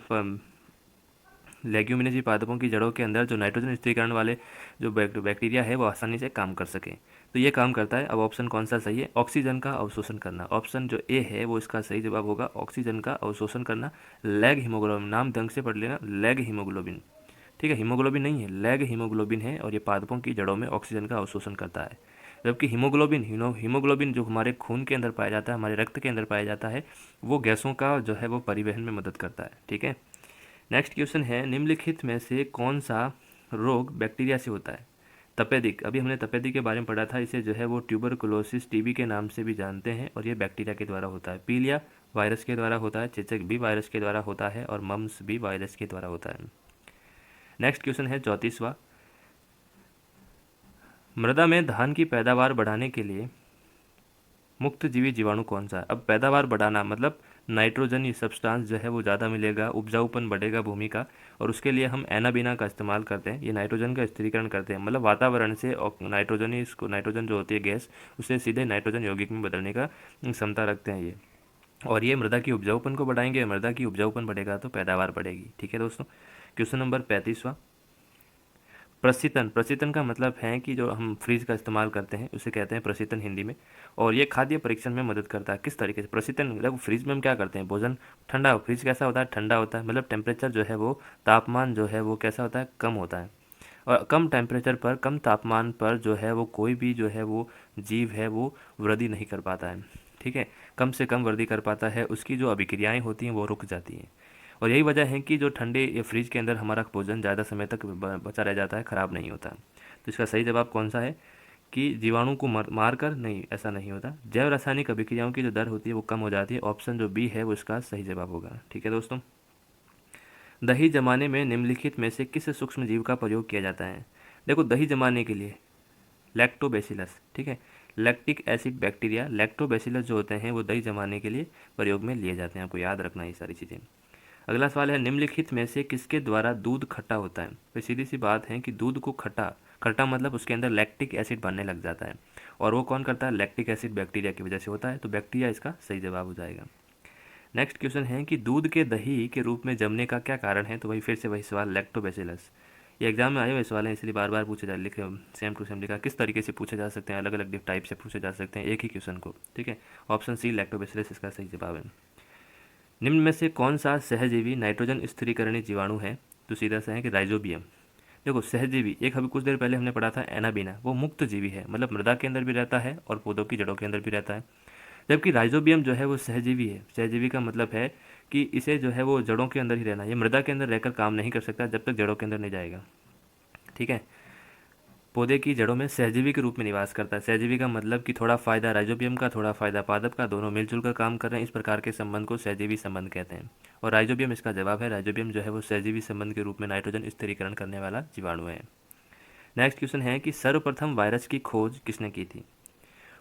लेग्यूमिनेसी पादपों की जड़ों के अंदर जो नाइट्रोजन स्थिरीकरण वाले जो बैक्टीरिया है वो आसानी से काम कर सकें। तो ये काम करता है। अब ऑप्शन कौन सा सही है? ऑक्सीजन का अवशोषण करना। ऑप्शन जो ए है वो इसका सही जवाब होगा, ऑक्सीजन का अवशोषण करना। लैग हीमोग्लोबिन, नाम ढंग से पढ़ लेना, लैग हीमोग्लोबिन। ठीक है, हीमोग्लोबिन नहीं है, लैग हीमोग्लोबिन है, और ये पादपों की जड़ों में ऑक्सीजन का अवशोषण करता है। जबकि हीमोग्लोबिन हीमोग्लोबिन जो हमारे खून के अंदर पाया जाता है, हमारे रक्त के अंदर पाया जाता है, वो गैसों का जो है वो परिवहन में मदद करता है। ठीक है, नेक्स्ट क्वेश्चन है, निम्नलिखित में से कौन सा रोग बैक्टीरिया से होता है? तपेदिक, अभी हमने तपेदिक के बारे में पढ़ा था, इसे जो है वो ट्यूबरकुलोसिस टीबी के नाम से भी जानते हैं, और ये बैक्टीरिया के द्वारा होता है। पीलिया वायरस के द्वारा होता है, चेचक भी वायरस के द्वारा होता है, और मम्स भी वायरस के द्वारा होता है। नेक्स्ट क्वेश्चन है 34वां। मृदा में धान की पैदावार बढ़ाने के लिए मुक्त जीवी जीवाणु कौन सा है? अब पैदावार बढ़ाना मतलब नाइट्रोजन सब्सटेंस जो है वो ज़्यादा मिलेगा, उपजाऊपन बढ़ेगा भूमि का, और उसके लिए हम एनाबीना का इस्तेमाल करते हैं। ये नाइट्रोजन का स्थिरीकरण करते हैं, मतलब वातावरण से नाइट्रोजन इसको नाइट्रोजन जो होती है गैस, उसे सीधे नाइट्रोजन यौगिक में बदलने का क्षमता रखते हैं ये, और ये मृदा की उपजाऊपन को बढ़ाएंगे। मृदा की उपजाऊपन बढ़ेगा तो पैदावार बढ़ेगी। ठीक है दोस्तों, क्वेश्चन नंबर 35वां। प्रशीतन, प्रशीतन का मतलब है कि जो हम फ्रिज का इस्तेमाल करते हैं उसे कहते हैं प्रशीतन हिंदी में, और ये खाद्य परीक्षण में मदद करता है। किस तरीके से प्रशीतन? मतलब फ्रिज में हम क्या करते हैं, भोजन ठंडा, फ्रिज कैसा होता है? ठंडा होता है, मतलब टेम्परेचर जो है वो, तापमान जो है वो कैसा होता है? कम होता है, और कम टेम्परेचर पर, कम तापमान पर जो है वो कोई भी जो है वो जीव है वो वृद्धि नहीं कर पाता है। ठीक है, कम से कम वृद्धि कर पाता है, उसकी जो अभिक्रियाएं होती हैं वो रुक जाती हैं, और यही वजह है कि जो ठंडे या फ्रिज के अंदर हमारा भोजन ज़्यादा समय तक बचा रह जाता है, ख़राब नहीं होता। तो इसका सही जवाब कौन सा है कि जीवाणु को मार कर नहीं, ऐसा नहीं होता। जैव रासायनिक अभिक्रियाओं की जो दर होती है वो कम हो जाती है। ऑप्शन जो बी है वो इसका सही जवाब होगा। ठीक है दोस्तों, दही जमाने में निम्नलिखित में से किस सूक्ष्म जीव का प्रयोग किया जाता है? देखो, दही जमाने के लिए लैक्टोबैसिलस, ठीक है, लैक्टिक एसिड बैक्टीरिया लैक्टोबैसिलस जो होते हैं वो दही जमाने के लिए प्रयोग में लिए जाते हैं। आपको याद रखना ये सारी चीज़ें। अगला सवाल है, निम्नलिखित में से किसके द्वारा दूध खट्टा होता है? तो सीधी सी बात है कि दूध को खट्टा, खट्टा मतलब उसके अंदर लैक्टिक एसिड बनने लग जाता है, और वो कौन करता है? लैक्टिक एसिड बैक्टीरिया की वजह से होता है। तो बैक्टीरिया इसका सही जवाब हो जाएगा। नेक्स्ट क्वेश्चन है कि दूध के दही के रूप में जमने का क्या कारण है? तो वही फिर से वही सवाल, लैक्टोबैसिलस। ये एग्जाम में आए हुए सवाल हैं, इसलिए बार बार पूछे जा लिखे, सेम टू सेम लिखा। किस तरीके से पूछे जा सकते हैं, अलग अलग टाइप से पूछे जा सकते हैं एक ही क्वेश्चन को। ठीक है, ऑप्शन सी लैक्टोबैसिलस इसका सही जवाब है। निम्न में से कौन सा सहजीवी नाइट्रोजन स्थिरीकरणीय जीवाणु है? तो सीधा सा है कि राइजोबियम। देखो, सहजीवी, एक अभी कुछ देर पहले हमने पढ़ा था एनाबीना, वो मुक्त जीवी है, मतलब मृदा के अंदर भी रहता है और पौधों की जड़ों के अंदर भी रहता है। जबकि राइजोबियम जो है वो सहजीवी है। सहजीवी का मतलब है कि इसे जो है वो जड़ों के अंदर ही रहना है, ये मृदा के अंदर रहकर काम नहीं कर सकता जब तक जड़ों के अंदर नहीं जाएगा। ठीक है, पौधे की जड़ों में सहजीवी के रूप में निवास करता है। सहजीवी का मतलब कि थोड़ा फायदा राइजोबियम का, थोड़ा फायदा पादप का, दोनों मिलजुल कर काम कर रहे हैं, इस प्रकार के संबंध को सहजीवी संबंध कहते हैं, और राइजोबियम इसका जवाब है। राइजोबियम जो है वो सहजीवी संबंध के रूप में नाइट्रोजन स्थिरीकरण करने वाला जीवाणु है। नेक्स्ट क्वेश्चन है कि सर्वप्रथम वायरस की खोज किसने की थी?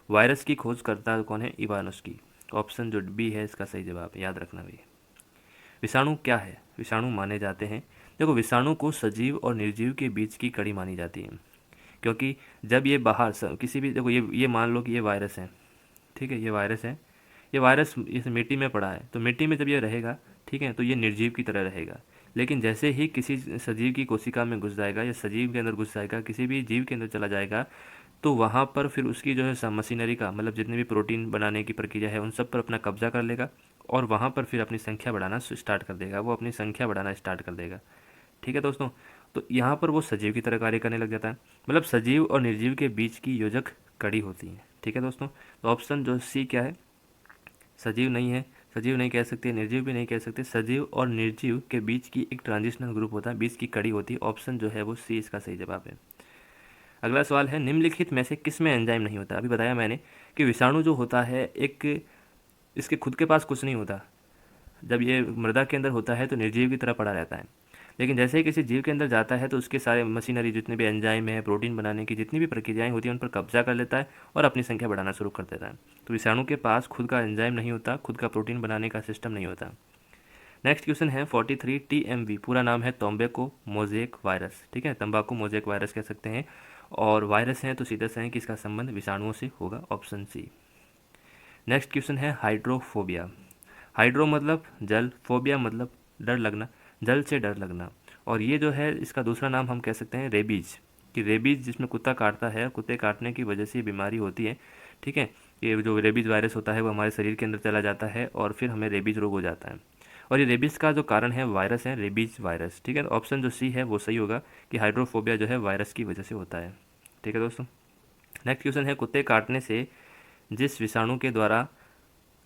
वायरस की खोजकर्ता कौन है? इवानोस्की। ऑप्शन जो बी है इसका सही जवाब, याद रखना भी। विषाणु क्या है? विषाणु माने जाते हैं, देखो विषाणु को सजीव और निर्जीव के बीच की कड़ी मानी जाती है, क्योंकि जब ये बाहर किसी भी, देखो ये मान लो कि ये वायरस है, ठीक है, ये वायरस है, ये वायरस इस मिट्टी में पड़ा है, तो मिट्टी में जब ये रहेगा, ठीक है, तो ये निर्जीव की तरह रहेगा। लेकिन जैसे ही किसी सजीव की कोशिका में घुस जाएगा या सजीव के अंदर घुस जाएगा, किसी भी जीव के अंदर चला जाएगा, तो वहाँ पर फिर उसकी जो है मशीनरी का मतलब जितने भी प्रोटीन बनाने की प्रक्रिया है उन सब पर अपना कब्जा कर लेगा और वहाँ पर फिर अपनी संख्या बढ़ाना स्टार्ट कर देगा, वो अपनी संख्या बढ़ाना स्टार्ट कर देगा। ठीक है दोस्तों, तो यहाँ पर वो सजीव की तरह कार्य करने लग जाता है, मतलब सजीव और निर्जीव के बीच की योजक कड़ी होती है। ठीक है दोस्तों, तो ऑप्शन जो सी क्या है, सजीव नहीं है, सजीव नहीं कह सकते, निर्जीव भी नहीं कह सकते, सजीव और निर्जीव के बीच की एक ट्रांजिशनल ग्रुप होता है, बीच की कड़ी होती है। ऑप्शन जो है वो सी इसका सही जवाब है। अगला सवाल है, निम्नलिखित में से किस में एंजाइम नहीं होता। अभी बताया मैंने कि विषाणु जो होता है एक, इसके खुद के पास कुछ नहीं होता, जब ये मृदा के अंदर होता है तो निर्जीव की तरह पड़ा रहता है, लेकिन जैसे ही किसी जीव के अंदर जाता है तो उसके सारे मशीनरी जितने भी एंजाइम है, प्रोटीन बनाने की जितनी भी प्रक्रियाएं होती हैं उन पर कब्जा कर लेता है और अपनी संख्या बढ़ाना शुरू कर देता है। तो विषाणु के पास खुद का एंजाइम नहीं होता, खुद का प्रोटीन बनाने का सिस्टम नहीं होता। नेक्स्ट क्वेश्चन है 43, TMV पूरा नाम है टोबैको मोज़ेक वायरस। ठीक है, तंबाकू मोज़ेक वायरस कह सकते हैं, और वायरस हैं तो सीधा से हैं कि इसका संबंध विषाणुओं से होगा, ऑप्शन सी। नेक्स्ट क्वेश्चन है हाइड्रोफोबिया। हाइड्रो मतलब जल, फोबिया मतलब डर लगना, जल से डर लगना, और ये जो है इसका दूसरा नाम हम कह सकते हैं रेबीज, कि रेबीज जिसमें कुत्ता काटता है, कुत्ते काटने की वजह से ये बीमारी होती है। ठीक है, ये जो रेबीज वायरस होता है वो हमारे शरीर के अंदर चला जाता है और फिर हमें रेबीज रोग हो जाता है, और ये रेबीज का जो कारण है वायरस है, रेबीज वायरस। ठीक है, तो ऑप्शन जो सी है वो सही होगा कि हाइड्रोफोबिया जो है वायरस की वजह से होता है। ठीक है दोस्तों, नेक्स्ट क्वेश्चन है, कुत्ते काटने से जिस विषाणु के द्वारा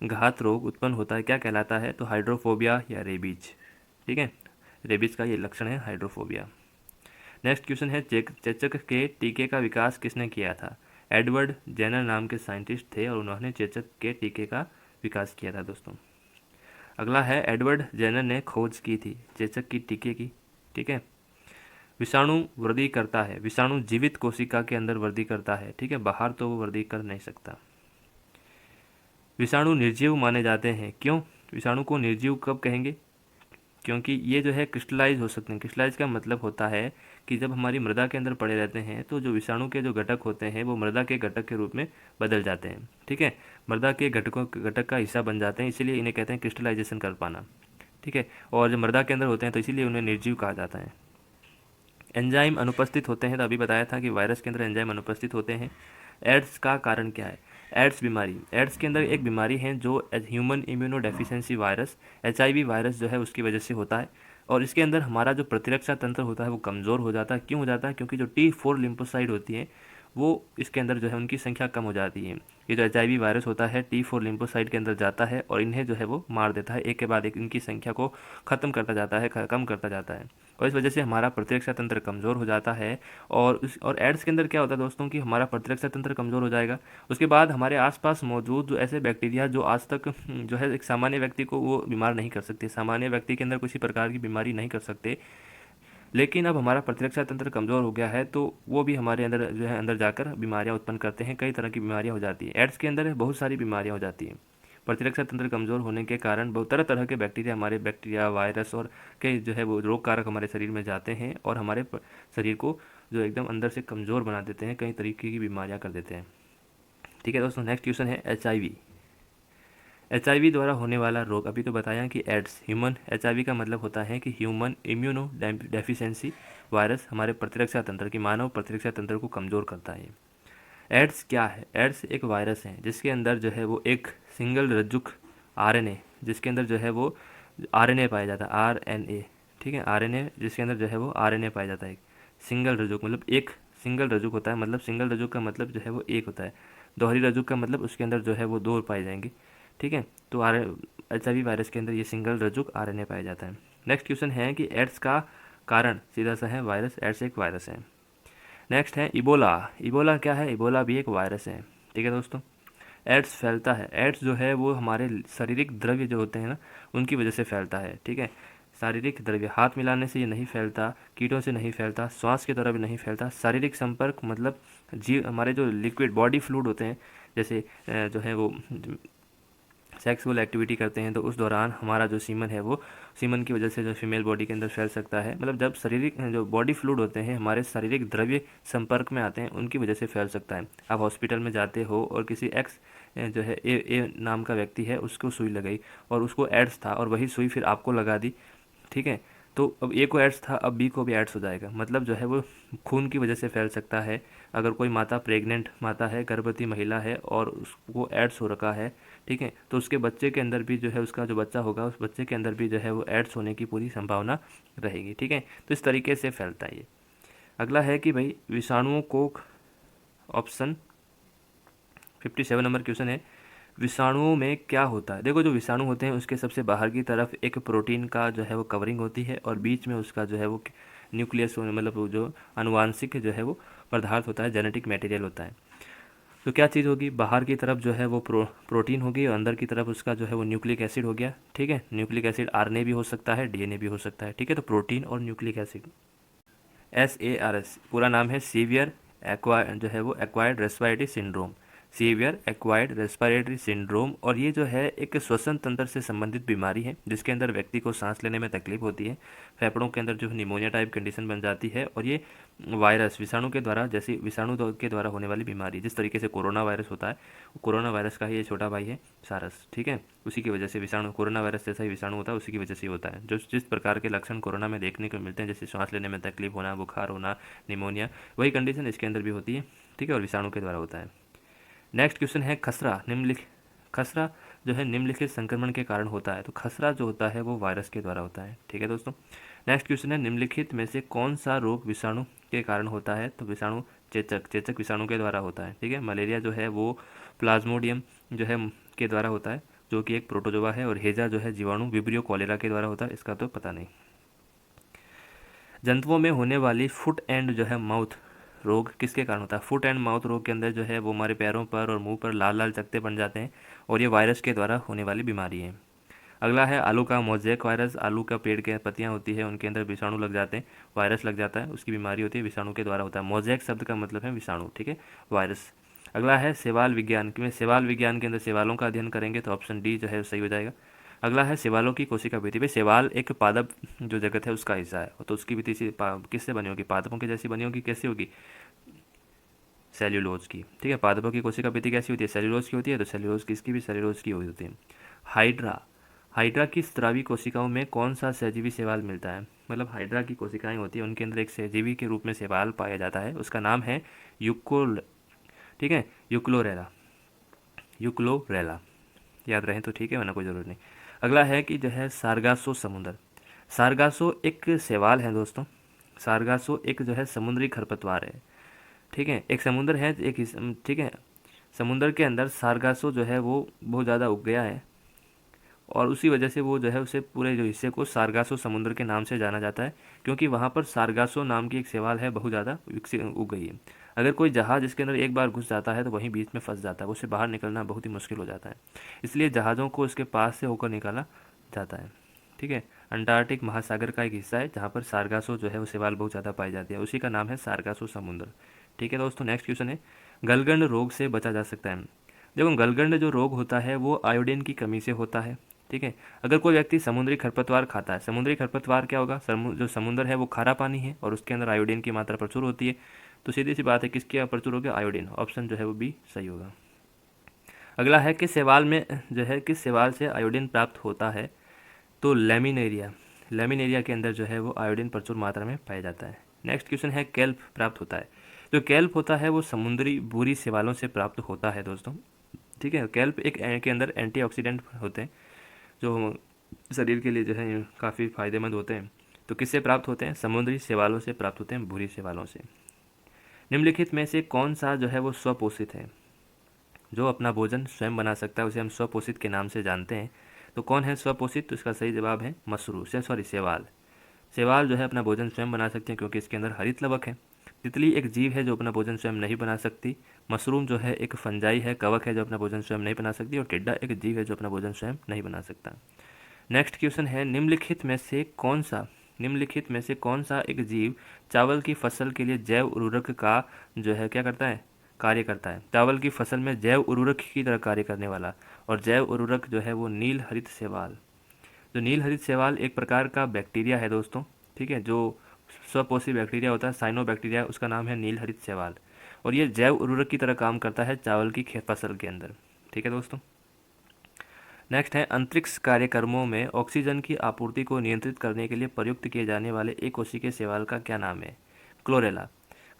घात रोग उत्पन्न होता है क्या कहलाता है। तो हाइड्रोफोबिया या रेबीज। ठीक है, रेबीज का ये लक्षण है हाइड्रोफोबिया। नेक्स्ट क्वेश्चन है, चेचक के टीके का विकास किसने किया था। एडवर्ड जेनर नाम के साइंटिस्ट थे और उन्होंने चेचक के टीके का विकास किया था दोस्तों। अगला है, एडवर्ड जेनर ने खोज की थी चेचक की टीके की। ठीक है, विषाणु वृद्धि करता है, विषाणु जीवित कोशिका के अंदर वृद्धि करता है। ठीक है, बाहर तो वो वृद्धि कर नहीं सकता। विषाणु निर्जीव माने जाते हैं, क्यों। विषाणु को निर्जीव कब कहेंगे, क्योंकि ये जो है क्रिस्टलाइज हो सकते हैं। क्रिस्टलाइज का मतलब होता है कि जब हमारी मृदा के अंदर पड़े रहते हैं तो जो विषाणु के जो घटक होते हैं वो मृदा के घटक के रूप में बदल जाते हैं। ठीक है, मृदा के घटक का हिस्सा बन जाते हैं, इसीलिए इन्हें कहते हैं क्रिस्टलाइजेशन कर पाना। ठीक है, और जब मृदा के अंदर होते हैं तो इसीलिए उन्हें निर्जीव कहा जाता है। एंजाइम अनुपस्थित होते हैं, तो अभी बताया था कि वायरस के अंदर एंजाइम अनुपस्थित होते हैं। एड्स का कारण क्या है। एड्स बीमारी, एड्स के अंदर एक बीमारी है जो human immuno deficiency virus, HIV virus जो है उसकी वजह से होता है, और इसके अंदर हमारा जो प्रतिरक्षा तंत्र होता है वो कमज़ोर हो जाता है। क्यों हो जाता है, क्योंकि जो T4 लिम्फोसाइड होती है वो इसके अंदर जो है उनकी संख्या कम हो जाती है। ये जो HIV वायरस होता है T4 लिम्फोसाइड के अंदर जाता है और इन्हें जो है वो मार देता है, एक के बाद एक इनकी संख्या को ख़त्म करता जाता है, कम करता जाता है, और इस वजह से हमारा प्रतिरक्षा तंत्र कमज़ोर हो जाता है। और एड्स के अंदर क्या होता है दोस्तों कि हमारा प्रतिरक्षा तंत्र कमज़ोर हो जाएगा, उसके बाद हमारे आसपास मौजूद जो ऐसे बैक्टीरिया जो आज तक जो है एक सामान्य व्यक्ति को वो बीमार नहीं कर सकते, सामान्य व्यक्ति के अंदर किसी प्रकार की बीमारी नहीं कर सकते, लेकिन अब हमारा प्रतिरक्षा तंत्र कमज़ोर हो गया है तो वो भी हमारे अंदर जो है अंदर जाकर बीमारियां उत्पन्न करते हैं, कई तरह की बीमारियां हो जाती हैं। एड्स के अंदर बहुत सारी बीमारियां हो जाती हैं। प्रतिरक्षा तंत्र कमज़ोर होने के कारण बहुत तरह तरह के बैक्टीरिया, हमारे बैक्टीरिया, वायरस और कई जो है वो रोग कारक हमारे शरीर में जाते हैं और हमारे शरीर को जो एकदम अंदर से कमज़ोर बना देते हैं, कई तरीके की बीमारियाँ कर देते हैं। ठीक है दोस्तों, नेक्स्ट क्वेश्चन है HIV द्वारा होने वाला रोग। अभी तो बताया कि एड्स, ह्यूमन HIV का मतलब होता है कि ह्यूमन इम्यूनो डेफिशिएंसी वायरस हमारे प्रतिरक्षा तंत्र की, मानव प्रतिरक्षा तंत्र को कमज़ोर करता है। एड्स क्या है, एड्स एक वायरस है जिसके अंदर जो है वो एक सिंगल रज्जुक RNA, जिसके अंदर जो है वो RNA पाया जाता है, RNA। ठीक है, RNA जिसके अंदर जो है वो RNA पाया जाता है। सिंगल रज्जुक मतलब एक सिंगल रज्जुक होता है, मतलब सिंगल रज्जुक का मतलब जो है वो एक होता है, दोहरी रज्जुक का मतलब उसके अंदर जो है वो दो पाए जाएंगे। ठीक है, तो HIV वायरस के अंदर ये सिंगल रज्जुक RNA पाया जाता है। नेक्स्ट क्वेश्चन है कि एड्स का कारण सीधा सा है वायरस, एड्स एक वायरस है। नेक्स्ट है इबोला। इबोला क्या है, इबोला भी एक वायरस है। ठीक है दोस्तों, एड्स फैलता है, एड्स जो है वो हमारे शारीरिक द्रव्य जो होते हैं ना उनकी वजह से फैलता है। ठीक है, शारीरिक द्रव्य, हाथ मिलाने से ये नहीं फैलता, कीटों से नहीं फैलता, श्वास की तरह भी नहीं फैलता, शारीरिक संपर्क मतलब हमारे जो लिक्विड बॉडी फ्लूइड होते हैं, जैसे जो है वो सेक्सुअल एक्टिविटी करते हैं तो उस दौरान हमारा जो सीमन है वो सीमन की वजह से जो फीमेल बॉडी के अंदर फैल सकता है। मतलब जब शारीरिक जो बॉडी फ्लूइड होते हैं हमारे शारीरिक द्रव्य संपर्क में आते हैं उनकी वजह से फैल सकता है। आप हॉस्पिटल में जाते हो और किसी एक्स जो है ए नाम का व्यक्ति है उसको सुई लगाई और उसको एड्स था और वही सुई फिर आपको लगा दी। ठीक है, तो अब ए को एड्स था, अब बी को भी एड्स हो जाएगा। मतलब जो है वो खून की वजह से फैल सकता है। अगर कोई माता प्रेग्नेंट माता है, गर्भवती महिला है और उसको एड्स हो रखा है, ठीक है, तो उसके बच्चे के अंदर भी जो है, उसका जो बच्चा होगा उस बच्चे के अंदर भी जो है वो एड्स होने की पूरी संभावना रहेगी। ठीक है, तो इस तरीके से फैलता है ये। अगला है कि भाई विषाणुओं को, ऑप्शन 57 नंबर क्वेश्चन है, विषाणुओं में क्या होता है। देखो जो विषाणु होते हैं उसके सबसे बाहर की तरफ एक प्रोटीन का जो है वो कवरिंग होती है और बीच में उसका जो है वो न्यूक्लियस, मतलब वो जो अनुवांशिक जो है वो पदार्थ होता है, जेनेटिक मटेरियल होता है। तो क्या चीज़ होगी, बाहर की तरफ जो है वो प्रोटीन होगी और अंदर की तरफ उसका जो है वो न्यूक्लिक एसिड हो गया। ठीक है, न्यूक्लिक एसिड आरएनए भी हो सकता है, डीएनए भी हो सकता है। ठीक है, तो प्रोटीन और न्यूक्लिक एसिड, SARS पूरा नाम है सीवियर एक्वायर्ड जो है वो acquired respiratory syndrome, severe acquired respiratory syndrome. और ये जो है एक श्वसन तंत्र से संबंधित बीमारी है जिसके अंदर व्यक्ति को सांस लेने में तकलीफ होती है, फेफड़ों के अंदर जो निमोनिया टाइप कंडीशन बन जाती है। और ये वायरस विषाणु के द्वारा, जैसे विषाणु के द्वारा होने वाली बीमारी, जिस तरीके से कोरोना वायरस होता है, कोरोना वायरस का ही ये छोटा भाई है सारस। ठीक है, उसी की वजह से विषाणु, कोरोना वायरस जैसा ही विषाणु होता है, उसी की वजह से ही होता है। जो जिस प्रकार के लक्षण कोरोना में देखने को मिलते हैं, जैसे सांस लेने में तकलीफ होना, बुखार होना, निमोनिया, वही कंडीशन इसके अंदर भी होती है। ठीक है, और विषाणु के द्वारा होता है। नेक्स्ट क्वेश्चन है खसरा, खसरा जो है निम्नलिखित संक्रमण के कारण होता है। तो खसरा जो होता है वो वायरस के द्वारा होता है। ठीक है दोस्तों, नेक्स्ट क्वेश्चन है निम्नलिखित में से कौन सा रोग विषाणु के कारण होता है। तो विषाणु चेचक विषाणु के द्वारा होता है। ठीक है, मलेरिया जो है वो प्लाज्मोडियम जो है के द्वारा होता है, जो कि एक प्रोटोजोआ है। और हेजा जो है जीवाणु विब्रियो कॉलेरा के द्वारा होता है, इसका तो पता नहीं। जंतुओं में होने वाली फुट एंड जो है माउथ रोग किसके कारण होता है। फुट एंड माउथ रोग के अंदर जो है वो हमारे पैरों पर और मुंह पर लाल लाल चकत्ते बन जाते हैं और ये वायरस के द्वारा होने वाली बीमारी है। अगला है आलू का मोज़ेक वायरस, आलू का पेड़ के पत्तियां होती है उनके अंदर विषाणु लग जाते हैं, वायरस लग जाता है, उसकी बीमारी होती है, विषाणु के द्वारा होता है। मोज़ेक शब्द का मतलब है विषाणु। ठीक है, वायरस। अगला है शैवाल विज्ञान, कि में शैवाल विज्ञान के अंदर शैवालों का अध्ययन करेंगे, तो ऑप्शन डी जो है सही हो जाएगा। अगला है शैवालों की कोशिका भित्ति। भाई शैवाल एक पादप जो जगत है उसका हिस्सा है, तो उसकी भित्ति से किससे बनी होगी, पादपों की जैसी बनी होगी। कैसी होगी, सेल्यूलोज की। ठीक है, पादपों की कोशिका भित्ति कैसी होती है, सेल्यूलोज की होती है, तो सेल्यूलोज की, इसकी भी सेल्यूलोज की होती है। हाइड्रा, हाइड्रा की स्रावी कोशिकाओं में कौन सा सहजीवी शैवाल मिलता है। मतलब हाइड्रा की कोशिकाएं होती है उनके अंदर एक सहजीवी के रूप में शैवाल पाया जाता है, उसका नाम है यूकोल। ठीक है, यूक्लोरेला, यूक्लोरेला याद रहे तो ठीक है, वरना कोई ज़रूरत नहीं। अगला है कि जो है सारगासो समुंदर। सारगासो एक शैवाल है दोस्तों, सारगासो एक जो है समुद्री खरपतवार है। ठीक है, एक समुंदर है, ठीक है, समुंदर के अंदर सारगासो जो है वो बहुत ज़्यादा उग गया है और उसी वजह से वो जो है उसे पूरे जो हिस्से को सारगासो समुद्र के नाम से जाना जाता है, क्योंकि वहाँ पर सारगासो नाम की एक शैवाल है, बहुत ज़्यादा विकसित उग गई है। अगर कोई जहाज़ इसके अंदर एक बार घुस जाता है तो वहीं बीच में फंस जाता है, उससे बाहर निकलना बहुत ही मुश्किल हो जाता है, इसलिए जहाज़ों को इसके पास से होकर निकाला जाता है। ठीक है, अंटार्कटिक महासागर का एक हिस्सा है जहाँ पर सारगासो जो है वो शैवाल बहुत ज़्यादा पाई जाती है, उसी का नाम है सारगासो समुद्र। ठीक है दोस्तों, नेक्स्ट क्वेश्चन है गलगंड रोग से बचा जा सकता है। देखो गलगंड जो रोग होता है वो आयोडीन की कमी से होता है। ठीक है, अगर कोई व्यक्ति समुद्री खरपतवार खाता है, समुद्री खरपतवार क्या होगा, जो समुद्र है वो खारा पानी है और उसके अंदर आयोडीन की मात्रा प्रचुर होती है, तो सीधी सी बात है किसकी प्रचुर होगी, आयोडीन। ऑप्शन जो है वो बी सही होगा। अगला है कि शैवाल में जो है किस शैवाल से आयोडीन प्राप्त होता है। तो लेमिनेरिया, लेमिनेरिया के अंदर जो है वो आयोडीन प्रचुर मात्रा में पाया जाता है। नेक्स्ट क्वेश्चन है केल्प प्राप्त होता है। जो केल्प होता है वो समुद्री भूरी शैवालों से प्राप्त होता है दोस्तों। ठीक है, केल्प एक के अंदर एंटीऑक्सीडेंट होते हैं जो शरीर के लिए जो है काफ़ी फायदेमंद होते हैं। तो किससे प्राप्त होते हैं, समुद्री शैवालों से प्राप्त होते हैं, भूरी शैवालों से। निम्नलिखित में से कौन सा जो है वो स्वपोषित है, जो अपना भोजन स्वयं बना सकता है, उसे हम स्वपोषित के नाम से जानते हैं। तो कौन है स्वपोषित, तो इसका सही जवाब है मशरू से, सॉरी शैवाल। शैवाल जो है अपना भोजन स्वयं बना सकते हैं क्योंकि इसके अंदर हरित लवक है। तितली एक जीव है जो अपना भोजन स्वयं नहीं बना सकती। मशरूम जो है एक फंजाई है, कवक है जो अपना भोजन स्वयं नहीं बना सकती। और टिड्डा एक जीव है जो अपना भोजन स्वयं नहीं बना सकता। नेक्स्ट क्वेश्चन है निम्नलिखित में से कौन सा एक जीव चावल की फसल के लिए जैव उर्वरक का जो है क्या करता है, कार्य करता है। चावल की फसल में जैव उर्वरक की तरह कार्य करने वाला, और जैव उर्वरक जो है वो नील हरित शैवाल। जो नील हरित शैवाल एक प्रकार का बैक्टीरिया है दोस्तों। ठीक है, जो स्वपोषी बैक्टीरिया होता है, साइनोबैक्टीरिया, उसका नाम है नील हरित शैवाल, और ये जैव उर्वरक की तरह काम करता है चावल की फसल के अंदर। ठीक है दोस्तों, नेक्स्ट है अंतरिक्ष कार्यक्रमों में ऑक्सीजन की आपूर्ति को नियंत्रित करने के लिए प्रयुक्त किए जाने वाले एक कोशिकीय शैवाल का क्या नाम है? क्लोरेला।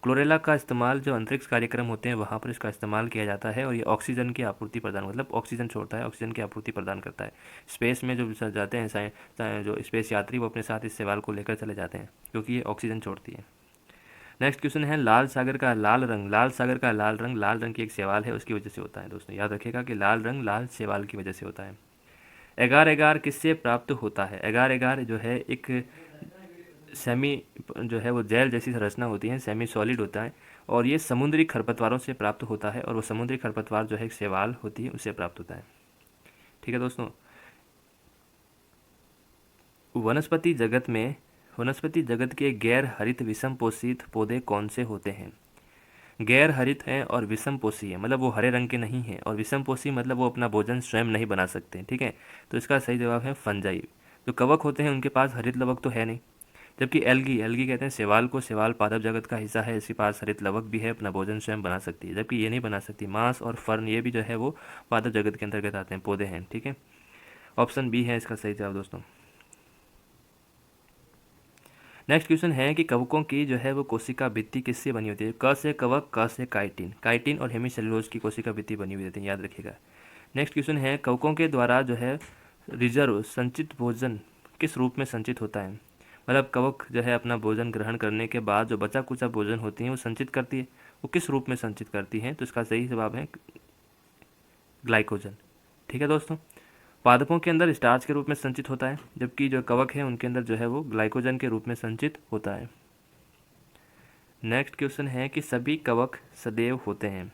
क्लोरेला का इस्तेमाल जो अंतरिक्ष कार्यक्रम होते हैं वहाँ पर इसका इस्तेमाल किया जाता है और ये ऑक्सीजन की आपूर्ति प्रदान मतलब ऑक्सीजन छोड़ता है, ऑक्सीजन की आपूर्ति प्रदान करता है। स्पेस में जो जाते हैं जो स्पेस यात्री वो अपने साथ इस शैवाल को लेकर चले जाते हैं क्योंकि ये ऑक्सीजन छोड़ती है। नेक्स्ट क्वेश्चन है लाल सागर का लाल रंग। लाल सागर का लाल रंग की एक शैवाल है उसकी वजह से होता है। दोस्तों याद रखिएगा कि लाल रंग लाल शैवाल की वजह से होता है। एगार एगार किससे प्राप्त होता है? एगार एगार जो है एक सेमी जो है वो जेल जैसी संरचना होती है, सेमी सॉलिड होता है और ये समुद्री खरपतवारों से प्राप्त होता है और वो समुद्री खरपतवार जो है एक शैवाल होती है उससे प्राप्त होता है। ठीक है दोस्तों, वनस्पति जगत के गैर हरित विषम पोषित पौधे कौन से होते हैं? गैर हरित हैं और विषम पोषी है मतलब वो हरे रंग के नहीं हैं, और विषम पोषी मतलब वो अपना भोजन स्वयं नहीं बना सकते। ठीक है, तो इसका सही जवाब है फंजाई। जो कवक होते हैं उनके पास हरित लवक तो है नहीं, जबकि एल्गी एल्गी कहते हैं शैवाल को, शैवाल पादप जगत का हिस्सा है, इसके पास हरित लवक भी है, अपना भोजन स्वयं बना सकती है, जबकि ये नहीं बना सकती। मांस और फर्न ये भी जो है वो पादप जगत के अंतर्गत आते हैं, पौधे हैं। ठीक है, ऑप्शन बी है इसका सही जवाब दोस्तों। नेक्स्ट क्वेश्चन है कि कवकों की जो है वो कोशिका भित्ति किससे बनी होती है? क से कवक, क से काइटिन। काइटिन और हेमीसेलुलोज की कोशिका भित्ति बनी हुई रहती है, याद रखिएगा। नेक्स्ट क्वेश्चन है कवकों के द्वारा जो है रिजर्व संचित भोजन किस रूप में संचित होता है? मतलब कवक जो है अपना भोजन ग्रहण करने के बाद जो बचा कुचा भोजन होती है वो संचित करती है, वो किस रूप में संचित करती है? तो इसका सही जवाब है ग्लाइकोजन। ठीक है दोस्तों, पादपों के अंदर स्टार्च के रूप में संचित होता है, जबकि जो कवक है उनके अंदर जो है वो ग्लाइकोजन के रूप में संचित होता है। नेक्स्ट क्वेश्चन है कि सभी कवक सदैव होते हैं।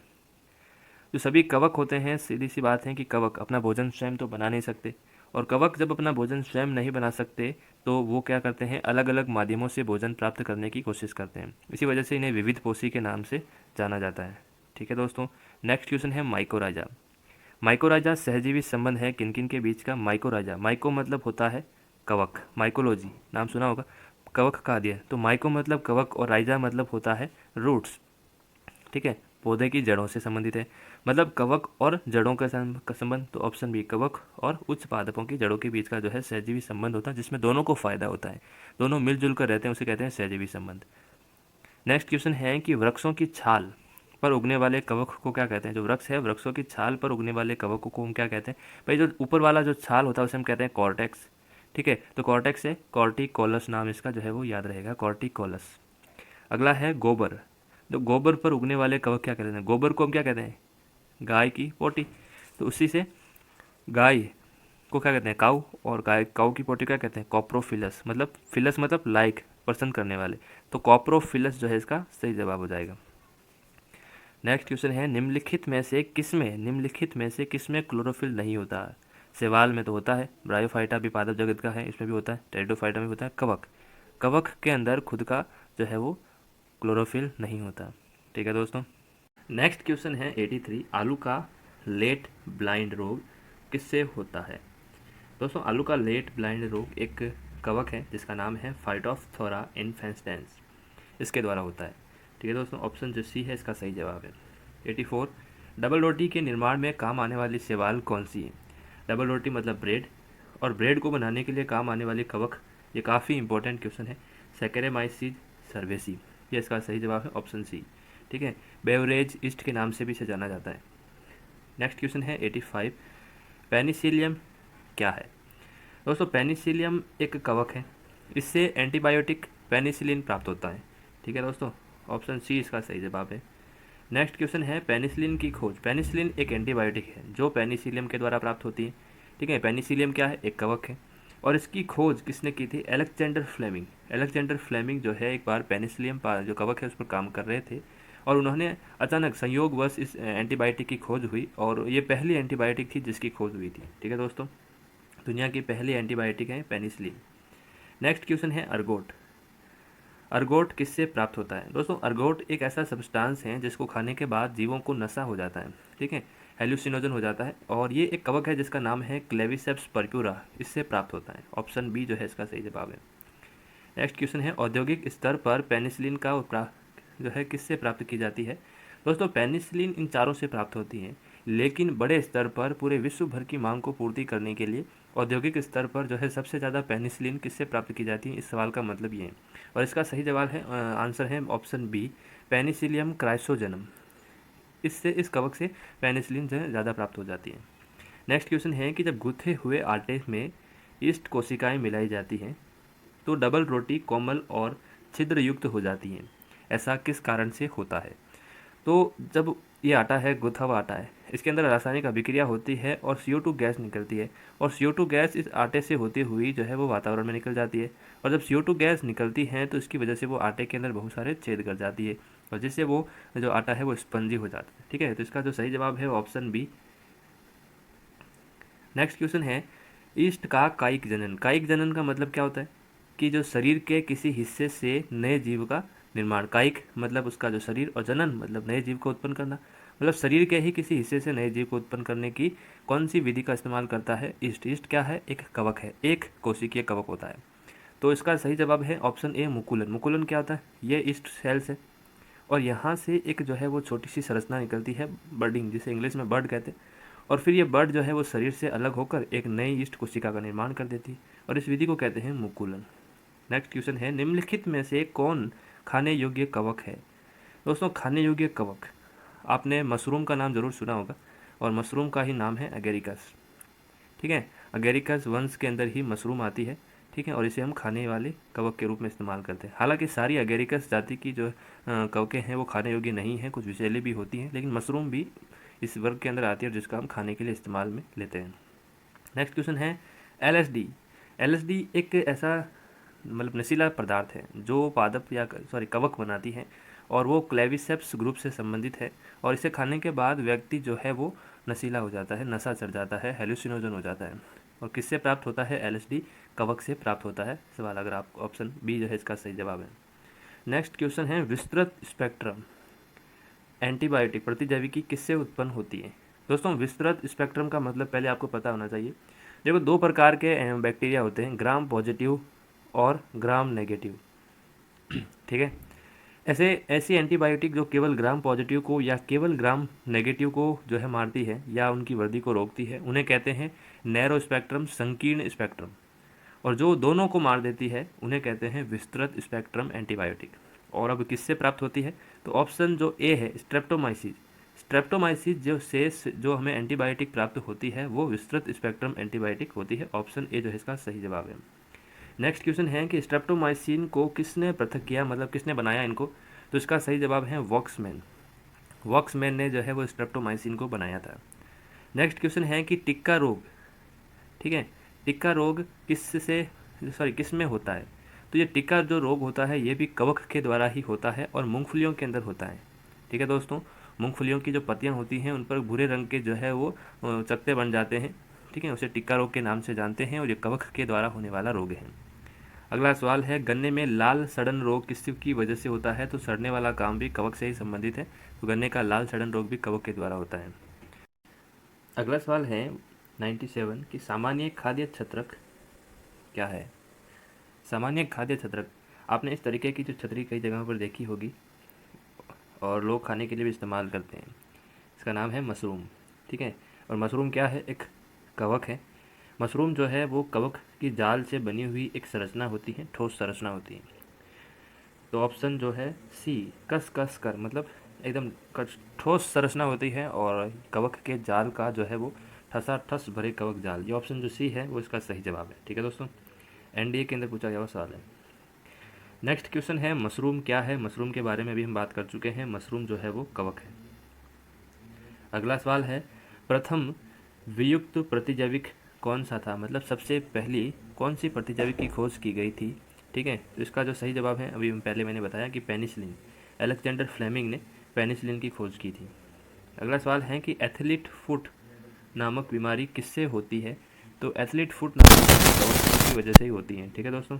जो सभी कवक होते हैं, सीधी सी बात है कि कवक अपना भोजन स्वयं तो बना नहीं सकते, और कवक जब अपना भोजन स्वयं नहीं बना सकते तो वो क्या करते हैं, अलग अलग माध्यमों से भोजन प्राप्त करने की कोशिश करते हैं। इसी वजह से इन्हें विविध पोषी के नाम से जाना जाता है। ठीक है दोस्तों, नेक्स्ट क्वेश्चन है माइकोराजा। माइकोराजा सहजीवी संबंध है किन किन के बीच का? माइकोराजा, माइको मतलब होता है कवक, माइकोलॉजी नाम सुना होगा, कवक का अध्ययन, तो माइको मतलब कवक और राइजा मतलब होता है रूट्स। ठीक है, पौधे की जड़ों से संबंधित है, मतलब कवक और जड़ों का संबंध, तो ऑप्शन बी कवक और उच्च पादपों की जड़ों के बीच का जो है सहजीवी संबंध होता है, जिसमें दोनों को फायदा होता है, दोनों मिलजुल कर रहते हैं, उसे कहते हैं सहजीवी संबंध। नेक्स्ट क्वेश्चन है कि वृक्षों की छाल पर उगने वाले कवक को क्या कहते हैं? जो वृक्ष है, वृक्षों की छाल पर उगने वाले कवकों को हम क्या कहते हैं? भाई जो ऊपर वाला जो छाल होता है उसे हम कहते हैं कॉर्टेक्स। ठीक है, तो कॉर्टेक्स है, कॉर्टिकोलस नाम इसका जो है वो याद रहेगा, कॉर्टिकोलस। अगला है गोबर। तो गोबर पर उगने वाले कवक क्या कहते हैं? गोबर को हम क्या कहते हैं? गाय की पोटी, तो उसी से गाय को क्या कहते हैं? काऊ, और गाय काऊ की पोटी क्या कहते हैं? कॉप्रोफिलस, मतलब फिलस मतलब लाइक, पसंद करने वाले, तो कॉप्रोफिलस जो है इसका सही जवाब हो जाएगा। नेक्स्ट क्वेश्चन है निम्नलिखित में से किसमें क्लोरोफिल नहीं होता? शैवाल में तो होता है, ब्रायोफाइटा भी पादप जगत का है, इसमें भी होता है, टेरिडोफाइटा में भी होता है। कवक के अंदर खुद का जो है वो क्लोरोफिल नहीं होता। ठीक है दोस्तों, नेक्स्ट क्वेश्चन है 83, आलू का लेट ब्लाइंड रोग किससे होता है? दोस्तों आलू का लेट ब्लाइंड रोग एक कवक है जिसका नाम है फाइटोप्थोरा इन्फेस्टेंस, इसके द्वारा होता है। ठीक है दोस्तों, ऑप्शन जो सी है इसका सही जवाब है। 84, डबल रोटी के निर्माण में काम आने वाली शैवाल कौन सी है? डबल रोटी मतलब ब्रेड, और ब्रेड को बनाने के लिए काम आने वाली कवक, ये काफ़ी इंपॉर्टेंट क्वेश्चन है, सैकेरेमाइसीज सर्वेसी, ये इसका सही जवाब है ऑप्शन सी। ठीक है, बेवरेज ईस्ट के नाम से भी इसे जाना जाता है। नेक्स्ट क्वेश्चन है 85, पेनिसिलियम क्या है? दोस्तों पेनिसिलियम एक कवक है, इससे एंटीबायोटिक पेनिसिलिन प्राप्त होता है। ठीक है दोस्तों, ऑप्शन सी इसका सही जवाब है। नेक्स्ट क्वेश्चन है पेनिसिलिन की खोज। पेनिसिलिन एक एंटीबायोटिक है जो पेनिसिलियम के द्वारा प्राप्त होती है। ठीक है, पेनिसिलियम क्या है? एक कवक है, और इसकी खोज किसने की थी? Alexander Fleming. अलेक्जेंडर फ्लेमिंग जो है एक बार पेनिसिलियम जो कवक है उस पर काम कर रहे थे, और उन्होंने अचानक संयोगवश इस एंटीबायोटिक की खोज हुई, और ये पहली एंटीबायोटिक थी जिसकी खोज हुई थी। ठीक है दोस्तों, दुनिया की पहली एंटीबायोटिक है पेनिसिलिन। नेक्स्ट क्वेश्चन है अर्गोट। अर्गोट किससे प्राप्त होता है? दोस्तों अर्गोट एक ऐसा सब्सटेंस है जिसको खाने के बाद जीवों को नशा हो जाता है। ठीक है, हेलुसिनोजन हो जाता है, और ये एक कवक है जिसका नाम है क्लेविसेप्स पर्प्यूरा, इससे प्राप्त होता है। ऑप्शन बी जो है इसका सही जवाब है। नेक्स्ट क्वेश्चन है औद्योगिक स्तर पर पेनिसिलिन का जो है किससे प्राप्त की जाती है? दोस्तों पेनिसिलिन इन चारों से प्राप्त होती है। लेकिन बड़े स्तर पर पूरे विश्व भर की मांग को पूर्ति करने के लिए औद्योगिक स्तर पर जो है सबसे ज़्यादा पेनिसिलिन किससे प्राप्त की जाती है, इस सवाल का मतलब ये है। और इसका सही जवाब है आंसर है ऑप्शन बी, पेनिसिलियम क्राइसोजेनम। इससे इस कवक से पेनिसिलिन जो है ज़्यादा प्राप्त हो जाती है। नेक्स्ट क्वेश्चन है कि जब गूथे हुए आटे में ईस्ट कोशिकाएं मिलाई जाती हैं तो डबल रोटी कोमल और छिद्र युक्त हो जाती हैं, ऐसा किस कारण से होता है। तो जब ये आटा है, गुथा हुआ आटा है, इसके अंदर रासायनिक अभिक्रिया होती है और CO2 गैस निकलती है, और CO2 गैस इस आटे से होती हुई जो है वो वातावरण में निकल जाती है, और जब CO2 गैस निकलती है तो इसकी वजह से वो आटे के अंदर बहुत सारे छेद कर जाती है, और जिससे वो जो आटा है वो स्पंजी हो जाता है। ठीक है, तो इसका जो सही जवाब है वो ऑप्शन बी। नेक्स्ट क्वेश्चन है, ईस्ट का कायिक जनन। कायिक जनन का मतलब क्या होता है कि जो शरीर के किसी हिस्से से नए जीव का निर्माण। कायिक मतलब उसका जो शरीर, और जनन मतलब नए जीव को उत्पन्न करना, मतलब शरीर के ही किसी हिस्से से नए जीव को उत्पन्न करने की कौन सी विधि का इस्तेमाल करता है ईस्ट। ईस्ट क्या है, एक कवक है, एक कोशिकीय कवक होता है। तो इसका सही जवाब है ऑप्शन ए, मुकुलन। मुकुलन क्या होता है, ये ईस्ट सेल्स है, और यहाँ से एक जो है वो छोटी सी संरचना निकलती है, बर्डिंग, जिसे इंग्लिश में बर्ड कहते हैं, और फिर ये बर्ड जो है वो शरीर से अलग होकर एक नई ईस्ट कोशिका का निर्माण कर देती है, और इस विधि को कहते हैं मुकुलन। नेक्स्ट क्वेश्चन है, निम्नलिखित में से कौन खाने योग्य कवक है। दोस्तों, खाने योग्य कवक, आपने मशरूम का नाम जरूर सुना होगा, और मशरूम का ही नाम है अगेरिकस। ठीक है, अगेरिकस वंश के अंदर ही मशरूम आती है। ठीक है, और इसे हम खाने वाले कवक के रूप में इस्तेमाल करते हैं। हालांकि सारी अगेरिकस जाति की जो कवकें हैं वो खाने योग्य नहीं हैं, कुछ विषैली भी होती हैं, लेकिन मशरूम भी इस वर्ग के अंदर आती है, जिसका हम खाने के लिए इस्तेमाल में लेते हैं। नेक्स्ट क्वेश्चन है, LSD। LSD एक ऐसा मतलब नशीला पदार्थ है जो पादप या कवक बनाती है, और वो क्लेविसेप्स ग्रुप से संबंधित है, और इसे खाने के बाद व्यक्ति जो है वो नशीला हो जाता है, नशा चढ़ जाता है, हेलुसिनोजन हो जाता है। और किससे प्राप्त होता है, LSD कवक से प्राप्त होता है सवाल, अगर आप ऑप्शन बी जो है इसका सही जवाब है। नेक्स्ट क्वेश्चन है, विस्तृत स्पेक्ट्रम एंटीबायोटिक प्रतिजैविकी किससे उत्पन्न होती है। दोस्तों, विस्तृत स्पेक्ट्रम का मतलब पहले आपको पता होना चाहिए। देखो, दो प्रकार के बैक्टीरिया होते हैं, ग्राम पॉजिटिव और ग्राम नेगेटिव। ठीक है, ऐसी एंटीबायोटिक जो केवल ग्राम पॉजिटिव को या केवल ग्राम नेगेटिव को जो है मारती है या उनकी वृद्धि को रोकती है, उन्हें कहते हैं नैरो स्पेक्ट्रम, संकीर्ण स्पेक्ट्रम। और जो दोनों को मार देती है उन्हें कहते हैं विस्तृत स्पेक्ट्रम एंटीबायोटिक। और अब किससे प्राप्त होती है, तो ऑप्शन जो ए है, स्ट्रेप्टोमाइसिस। स्ट्रेप्टोमाइसिस जो हमें एंटीबायोटिक प्राप्त होती है वो विस्तृत स्पेक्ट्रम एंटीबायोटिक होती है। ऑप्शन ए जो है इसका सही जवाब है। नेक्स्ट क्वेश्चन है कि स्ट्रेप्टोमाइसिन को किसने पृथक किया, मतलब किसने बनाया इनको। तो इसका सही जवाब है वॉक्समैन। वॉक्समैन ने जो है वो स्ट्रेप्टोमाइसिन को बनाया था। नेक्स्ट क्वेश्चन है कि टिक्का रोग, ठीक है, टिक्का रोग किस में होता है। तो ये टिक्का जो रोग होता है ये भी कवक के द्वारा ही होता है, और मूंगफलियों के अंदर होता है। ठीक है दोस्तों, मूंगफलियों की जो पत्तियां होती हैं उन पर भूरे रंग के जो है वो चकत्ते बन जाते हैं। ठीक है, उसे टिक्का रोग के नाम से जानते हैं, और ये कवक के द्वारा होने वाला रोग है। अगला सवाल है, गन्ने में लाल सड़न रोग किसकी वजह से होता है। तो सड़ने वाला काम भी कवक से ही संबंधित है, तो गन्ने का लाल सड़न रोग भी कवक के द्वारा होता है। अगला सवाल है 97 कि सामान्य खाद्य छत्रक क्या है। सामान्य खाद्य छत्रक, आपने इस तरीके की जो छतरी कई जगहों पर देखी होगी और लोग खाने के लिए भी इस्तेमाल करते हैं। इसका नाम है मशरूम। ठीक है, और मशरूम क्या है, एक कवक है। मशरूम जो है वो कवक की जाल से बनी हुई एक संरचना होती है, ठोस संरचना होती है। तो ऑप्शन जो है सी, कस कस कर, मतलब एकदम ठोस संरचना होती है, और कवक के जाल का जो है वो ठसाठस भरे कवक जाल। ये ऑप्शन जो सी है वो इसका सही जवाब है। ठीक है दोस्तों, NDA के अंदर पूछा गया हुआ सवाल है। नेक्स्ट क्वेश्चन है, मशरूम क्या है। मशरूम के बारे में भी हम बात कर चुके हैं, मशरूम जो है वो कवक है। अगला सवाल है, प्रथम वियुक्त प्रतिजैविक कौन सा था, मतलब सबसे पहली कौन सी प्रतिजैविक की खोज की गई थी। ठीक है, तो इसका जो सही जवाब है अभी पहले मैंने बताया कि पेनिसिलिन। अलेक्जेंडर फ्लेमिंग ने पेनिसिलिन की खोज की थी। अगला सवाल है कि एथलीट फुट नामक बीमारी किससे होती है। तो एथलीट फुट नामक कवक की वजह से ही होती है। ठीक है दोस्तों,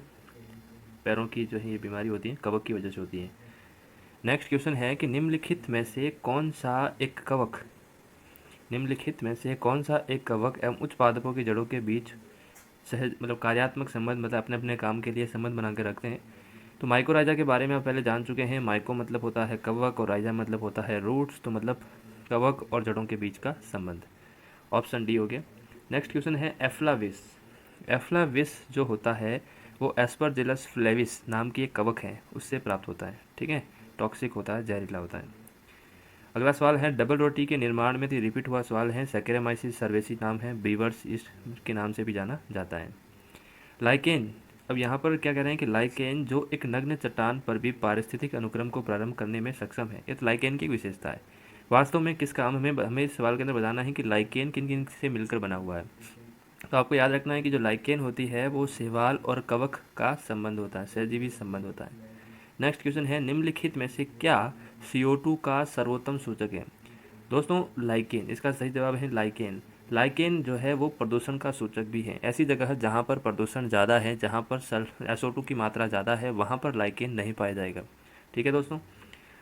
पैरों की जो है ये बीमारी होती है कवक की वजह से होती है। नेक्स्ट क्वेश्चन है कि निम्नलिखित में से कौन सा एक कवक एवं उच्च पादपों की जड़ों के बीच सहज मतलब कार्यात्मक संबंध, मतलब अपने अपने काम के लिए संबंध बना के रखते हैं। तो माइकोराइजा के बारे में आप पहले जान चुके हैं। माइको मतलब होता है कवक, और राइजा मतलब होता है रूट्स, तो मतलब कवक और जड़ों के बीच का संबंध। ऑप्शन डी हो गया। नेक्स्ट क्वेश्चन है एफ्लाविस। एफ्लाविस जो होता है वो एस्परजिलस फ्लेविस नाम की एक कवक है, उससे प्राप्त होता है। ठीक है, टॉक्सिक होता है, जहरीला होता है। अगला सवाल है डबल रोटी के निर्माण में रिपीट हुआ सवाल है। सैकेरामाइसिस सर्वेसी नाम है, बीवर्स ईस्ट के नाम से भी जाना जाता है। लाइकेन, अब यहाँ पर क्या कह रहे हैं कि लाइकेन जो एक नग्न चट्टान पर भी पारिस्थितिक अनुक्रम को प्रारंभ करने में सक्षम है, ये तो लाइकेन की विशेषता है। वास्तव में किस काम हमें इस सवाल के अंदर बताना है कि लाइकेन किन किन से मिलकर बना हुआ है। तो आपको याद रखना है कि जो लाइकेन होती है वो शैवाल और कवक का संबंध होता है, सहजीवी संबंध होता है। नेक्स्ट क्वेश्चन है निम्नलिखित में से क्या CO2 का सर्वोत्तम सूचक है। दोस्तों लाइकेन, इसका सही जवाब है लाइकेन। लाइकेन जो है वो प्रदूषण का सूचक भी है। ऐसी जगह जहाँ पर प्रदूषण ज़्यादा है, जहाँ पर SO2 की मात्रा ज़्यादा है, वहाँ पर लाइकेन नहीं पाया जाएगा। ठीक है दोस्तों,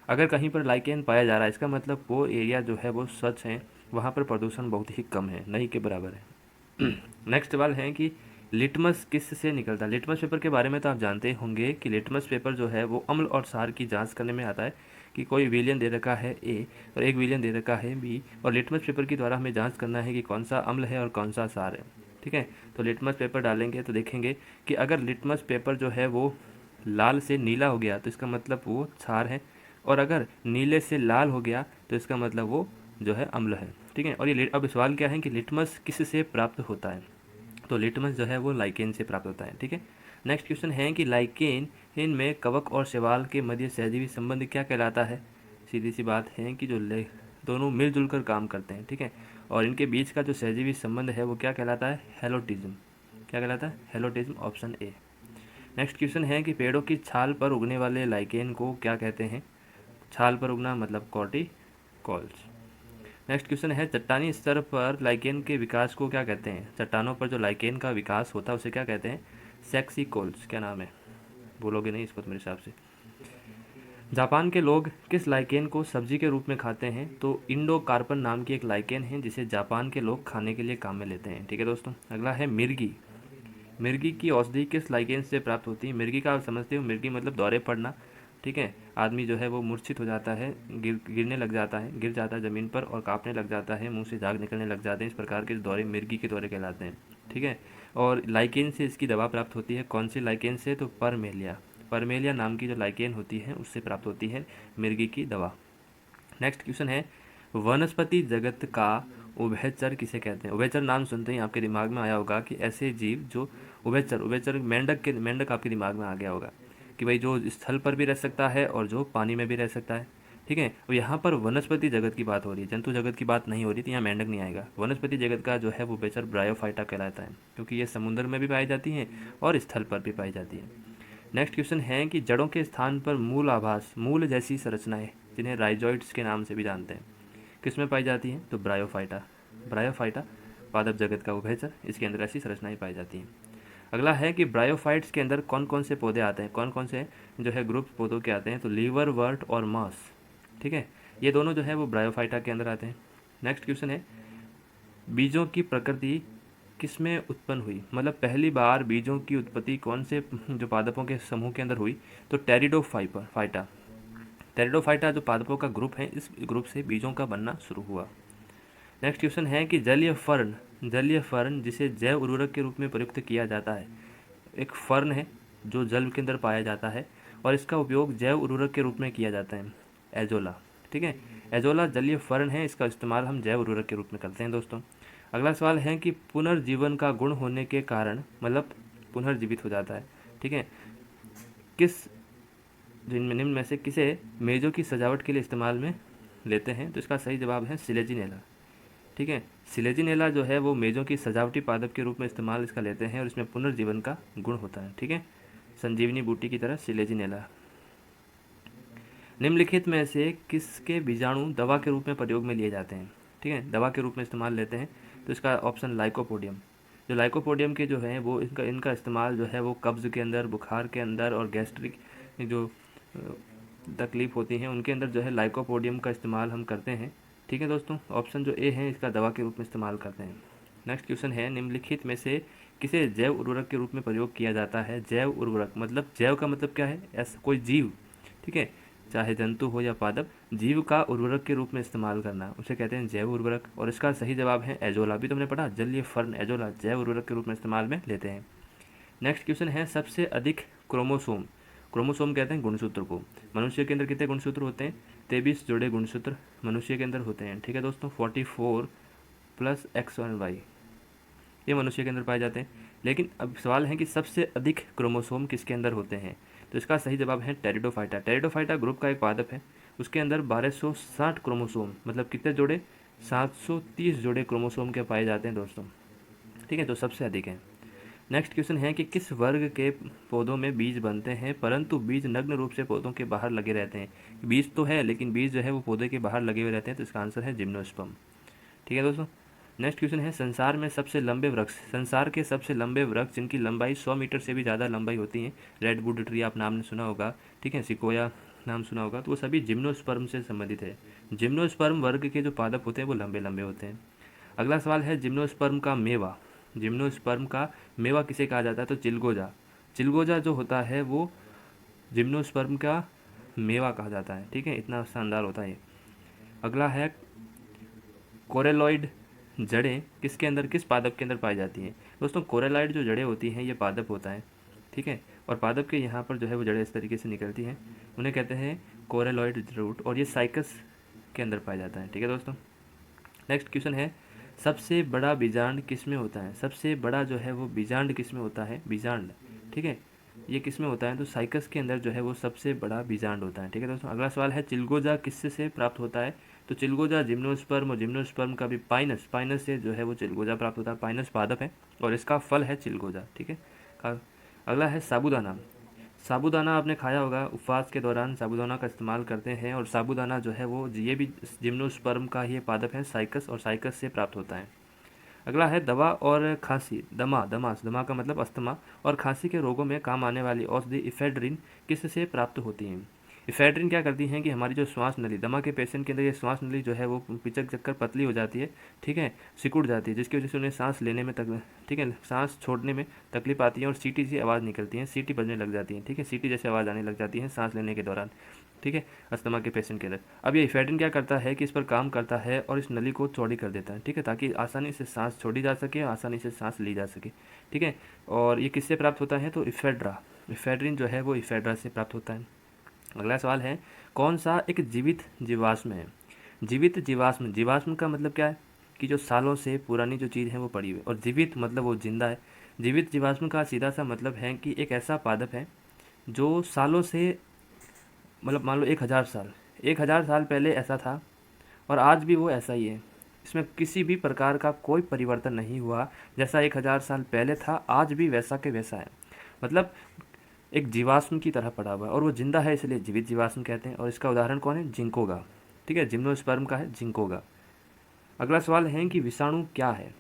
अगर कहीं पर लाइकेन पाया जा रहा है इसका मतलब वो एरिया जो है वो स्वच्छ है, वहाँ पर प्रदूषण बहुत ही कम है, नहीं के बराबर है। नेक्स्ट सवाल है कि लिटमस किस से निकलता है। लिटमस पेपर के बारे में तो आप जानते होंगे कि लिटमस पेपर जो है वो अम्ल और क्षार की जांच करने में आता है कि कोई विलयन दे रखा है ए और एक विलयन दे रखा है बी, और लिटमस पेपर के द्वारा हमें जांच करना है कि कौन सा अम्ल है और कौन सा क्षार है। ठीक है, तो लिटमस पेपर डालेंगे तो देखेंगे कि अगर लिटमस पेपर जो है वो लाल से नीला हो गया तो इसका मतलब वो क्षार है, और अगर नीले से लाल हो गया तो इसका मतलब वो जो है अम्ल है। ठीक है, और ये अब सवाल क्या है कि लिटमस किस से प्राप्त होता है, तो लिटमस जो है वो लाइकेन से प्राप्त होता है। ठीक है, नेक्स्ट क्वेश्चन है कि लाइकेन इनमें कवक और शैवाल के मध्य सहजीवी संबंध क्या कहलाता है। सीधी सी बात है कि जो दोनों मिलजुल कर काम करते हैं। ठीक है, और इनके बीच का जो सहजीवी संबंध है वो क्या कहलाता है, हेलोटिज्म। क्या कहलाता है, हेलोटिज्म, ऑप्शन ए। नेक्स्ट क्वेश्चन है कि पेड़ों की छाल पर उगने वाले लाइकेन को क्या कहते हैं। छाल पर उगना मतलब कॉर्टिकॉल्स। नेक्स्ट क्वेश्चन है चट्टानी स्तर पर लाइकेन के विकास को क्या कहते हैं। चट्टानों पर जो लाइकेन का विकास होता है उसे क्या कहते हैं, सेक्सिकोल्स। क्या नाम है, बोलोगे नहीं इसको तो मेरे हिसाब से। जापान के लोग किस लाइकेन को सब्जी के रूप में खाते हैं, तो इंडो कार्पन नाम की एक लाइकेन है जिसे जापान के लोग खाने के लिए काम में लेते हैं। ठीक है दोस्तों, अगला है मिर्गी। मिर्गी की औषधि किस लाइकेन से प्राप्त होती है। मिर्गी का आप समझते हो, मिर्गी मतलब दौरे पड़ना। ठीक है, आदमी जो है वो मूर्छित हो जाता है, गिरने लग जाता है, गिर जाता है ज़मीन पर और कांपने लग जाता है, मुंह से झाग निकलने लग जाते हैं। इस प्रकार के दौरे मिर्गी के दौरे कहलाते हैं। ठीक है, और लाइकेन से इसकी दवा प्राप्त होती है। कौन सी लाइकेन से, तो परमेलिया। परमेलिया नाम की जो लाइकेन होती है उससे प्राप्त होती है मिर्गी की दवा। नेक्स्ट क्वेश्चन है वनस्पति जगत का उभयचर किसे कहते हैं। उभयचर नाम सुनते ही आपके दिमाग में आया होगा कि ऐसे जीव जो उभयचर, उभयचर मेंढक आपके दिमाग में आ गया होगा कि भाई जो स्थल पर भी रह सकता है और जो पानी में भी रह सकता है। ठीक है, और यहाँ पर वनस्पति जगत की बात हो रही है, जंतु जगत की बात नहीं हो रही, तो यहाँ मेंढक नहीं आएगा। वनस्पति जगत का जो है वो उभयचर ब्रायोफाइटा कहलाता है, क्योंकि ये समुद्र में भी पाई जाती हैं और स्थल पर भी पाई जाती है। नेक्स्ट क्वेश्चन है कि जड़ों के स्थान पर मूल आभास, मूल जैसी संरचनाएं जिन्हें राइजोइड्स के नाम से भी जानते हैं, किसमें पाई जाती हैं, तो ब्रायोफाइटा। ब्रायोफाइटा पादप जगत का उभयचर, इसके अंदर ऐसी संरचनाएं पाई जाती हैं। अगला है कि ब्रायोफाइट्स के अंदर कौन कौन से पौधे आते हैं, कौन कौन से जो है ग्रुप पौधों के आते हैं, तो लीवर, वर्ट और मास। ठीक है, ये दोनों जो है वो ब्रायोफाइटा के अंदर आते हैं। नेक्स्ट क्वेश्चन है बीजों की प्रकृति किसमें उत्पन्न हुई, मतलब पहली बार बीजों की उत्पत्ति कौन से जो पादपों के समूह के अंदर हुई, तो टेरिडोफाइटा। टेरिडोफाइटा जो पादपों का ग्रुप है, इस ग्रुप से बीजों का बनना शुरू हुआ। नेक्स्ट क्वेश्चन है कि जलीय फर्न जिसे जैव उर्वरक के रूप में प्रयुक्त किया जाता है, एक फर्न है जो जल के अंदर पाया जाता है और इसका उपयोग जैव उर्वरक के रूप में किया जाता है, एजोला। ठीक है, एजोला जलीय फर्न है, इसका इस्तेमाल हम जैव उर्वरक के रूप में करते हैं दोस्तों। अगला सवाल है कि पुनर्जीवन का गुण होने के कारण, मतलब पुनर्जीवित हो जाता है। ठीक है, किस निम्न में से किसे मेज़ों की सजावट के लिए इस्तेमाल में लेते हैं, तो इसका सही जवाब है सिलेजिनेला। ठीक है, सिलेजिनेला जो है वो मेज़ों की सजावटी पादप के रूप में इस्तेमाल इसका लेते हैं और इसमें पुनर्जीवन का गुण होता है। ठीक है, संजीवनी बूटी की तरह सिलेजिनेला। निम्नलिखित में से किसके बीजाणु दवा के रूप में प्रयोग में लिए जाते हैं। ठीक है, दवा के रूप में इस्तेमाल लेते हैं, तो इसका ऑप्शन लाइकोपोडियम। जो लाइकोपोडियम के जो हैं वो इनका इस्तेमाल जो है वो कब्ज़ के अंदर, बुखार के अंदर और गैस्ट्रिक जो तकलीफ होती हैं उनके अंदर जो है लाइकोपोडियम का इस्तेमाल हम करते हैं। ठीक है दोस्तों, ऑप्शन जो ए है इसका दवा के रूप में इस्तेमाल करते हैं। नेक्स्ट क्वेश्चन है निम्नलिखित में से किसे जैव उर्वरक के रूप में प्रयोग किया जाता है। जैव उर्वरक मतलब, जैव का मतलब क्या है, ऐसा कोई जीव। ठीक है, चाहे जंतु हो या पादप, जीव का उर्वरक के रूप में इस्तेमाल करना, उसे कहते हैं जैव उर्वरक। और इसका सही जवाब है एजोला। भी तुमने पढ़ा, जलीय फर्न एजोला जैव उर्वरक के रूप में इस्तेमाल में लेते हैं। नेक्स्ट क्वेश्चन है सबसे अधिक क्रोमोसोम। क्रोमोसोम कहते हैं गुणसूत्र को। मनुष्य के अंदर कितने गुणसूत्र होते हैं? 23 जोड़े गुणसूत्र मनुष्य के अंदर होते हैं। ठीक है दोस्तों, 44 प्लस एक्स वन वाई, ये मनुष्य के अंदर पाए जाते हैं। लेकिन अब सवाल है कि सबसे अधिक क्रोमोसोम किसके अंदर होते हैं? तो इसका सही जवाब है टेरिडोफाइटा। टेरिडोफाइटा ग्रुप का एक पादप है, उसके अंदर 1260 क्रोमोसोम, मतलब कितने जोड़े? 730 जोड़े क्रोमोसोम के पाए जाते हैं दोस्तों। ठीक है, तो सबसे अधिक है। नेक्स्ट क्वेश्चन है कि किस वर्ग के पौधों में बीज बनते हैं परंतु बीज नग्न रूप से पौधों के बाहर लगे रहते हैं? बीज तो है लेकिन बीज जो है वो पौधे के बाहर लगे हुए रहते हैं, तो इसका आंसर है जिम्नोस्पर्म। ठीक है दोस्तों। नेक्स्ट क्वेश्चन है संसार में सबसे लंबे वृक्ष। संसार के सबसे लंबे वृक्ष जिनकी लंबाई 100 मीटर से भी ज़्यादा लंबाई होती है, रेडवुड ट्री आप नाम ने सुना होगा, ठीक है, सिकोया नाम सुना होगा, तो वो सभी जिम्नोस्पर्म से संबंधित है। जिम्नोस्पर्म वर्ग के जो पादप होते हैं वो लंबे लंबे होते हैं। अगला सवाल है जिम्नोस्पर्म का मेवा। जिम्नोस्पर्म का मेवा किसे कहा जाता है? तो चिलगोजा। चिलगोजा जो होता है वो जिम्नोस्पर्म का मेवा कहा जाता है। ठीक है, इतना शानदार होता है। अगला है कोरेलॉइड जड़ें किसके अंदर, किस पादप के अंदर पाई जाती हैं? दोस्तों कोरेलॉइड जो जड़ें होती हैं ये पादप होता है। ठीक है, और पादप के यहाँ पर जो है वो जड़ें इस तरीके से निकलती हैं, उन्हें कहते हैं कोरेलॉइड रूट, और ये साइकस के अंदर पाया जाता है। ठीक है दोस्तों। नेक्स्ट क्वेश्चन है सबसे बड़ा बीजांड किस में होता है? सबसे बड़ा जो है वो बीजांड किस में होता है? बीजांड, ठीक है, ये किस में होता है? तो साइकस के अंदर जो है वो सबसे बड़ा बीजांड होता है। ठीक है दोस्तों। अगला सवाल है चिलगोजा किससे से प्राप्त होता है? तो चिलगोजा जिम्नोस्पर्म, और जिम्नोस्पर्म का भी पाइनस, पाइनस से जो है वो चिलगोजा प्राप्त होता है। पाइनस पादप है और इसका फल है चिलगोजा। ठीक है। अगला है साबूदाना। साबूदाना आपने खाया होगा, उपवास के दौरान साबूदाना का इस्तेमाल करते हैं, और साबूदाना जो है वो ये भी जिम्नोस्पर्म का ही पादप है, साइकस, और साइकस से प्राप्त होता है। अगला है दवा और खांसी। दमा का मतलब अस्थमा, और खांसी के रोगों में काम आने वाली औषधि इफेड्रिन किस से प्राप्त होती है? इफेड्रिन क्या करती हैं कि हमारी जो श्वास नली, दमा के पेशेंट के अंदर ये श्वास नली जो है वो पिचक चक्कर पतली हो जाती है, ठीक है, सिकुड़ जाती है, जिसकी वजह से उन्हें सांस लेने में ठीक है, सांस छोड़ने में तकलीफ आती है, और सीटी सी आवाज़ निकलती है, सीटी बजने लग जाती है। ठीक है, सीटी जैसे आवाज़ आने लग जाती है सांस लेने के दौरान। ठीक है, अस्थमा के पेशेंट के अंदर। अब ये इफेड्रिन क्या करता है कि इस पर काम करता है और इस नली को चौड़ी कर देता है। ठीक है, ताकि आसानी से सांस छोड़ी जा सके और आसानी से सांस ली जा सके। ठीक है, और ये किससे प्राप्त होता है? तो इफेड्रिन जो है वो इफेड्रा से प्राप्त होता है। अगला सवाल है कौन सा एक जीवित जीवाश्म है? जीवित जीवाश्म, जीवाश्म का मतलब क्या है कि जो सालों से पुरानी जो चीज़ है वो पड़ी हुई, और जीवित मतलब वो जिंदा है। जीवित जीवाश्म का सीधा सा मतलब है कि एक ऐसा पादप है जो सालों से, मतलब मान लो 1000 साल, 1000 साल पहले ऐसा था और आज भी वो ऐसा ही है। इसमें किसी भी प्रकार का कोई परिवर्तन नहीं हुआ। जैसा 1000 साल पहले था आज भी वैसा के वैसा है। मतलब एक जीवाश्म की तरह पड़ा हुआ है, और वो जिंदा है इसलिए जीवित जीवाश्म कहते हैं। और इसका उदाहरण कौन है? जिंकोगा। ठीक है, जिम्नोस्पर्म का है जिंकोगा। अगला सवाल है कि विषाणु क्या है?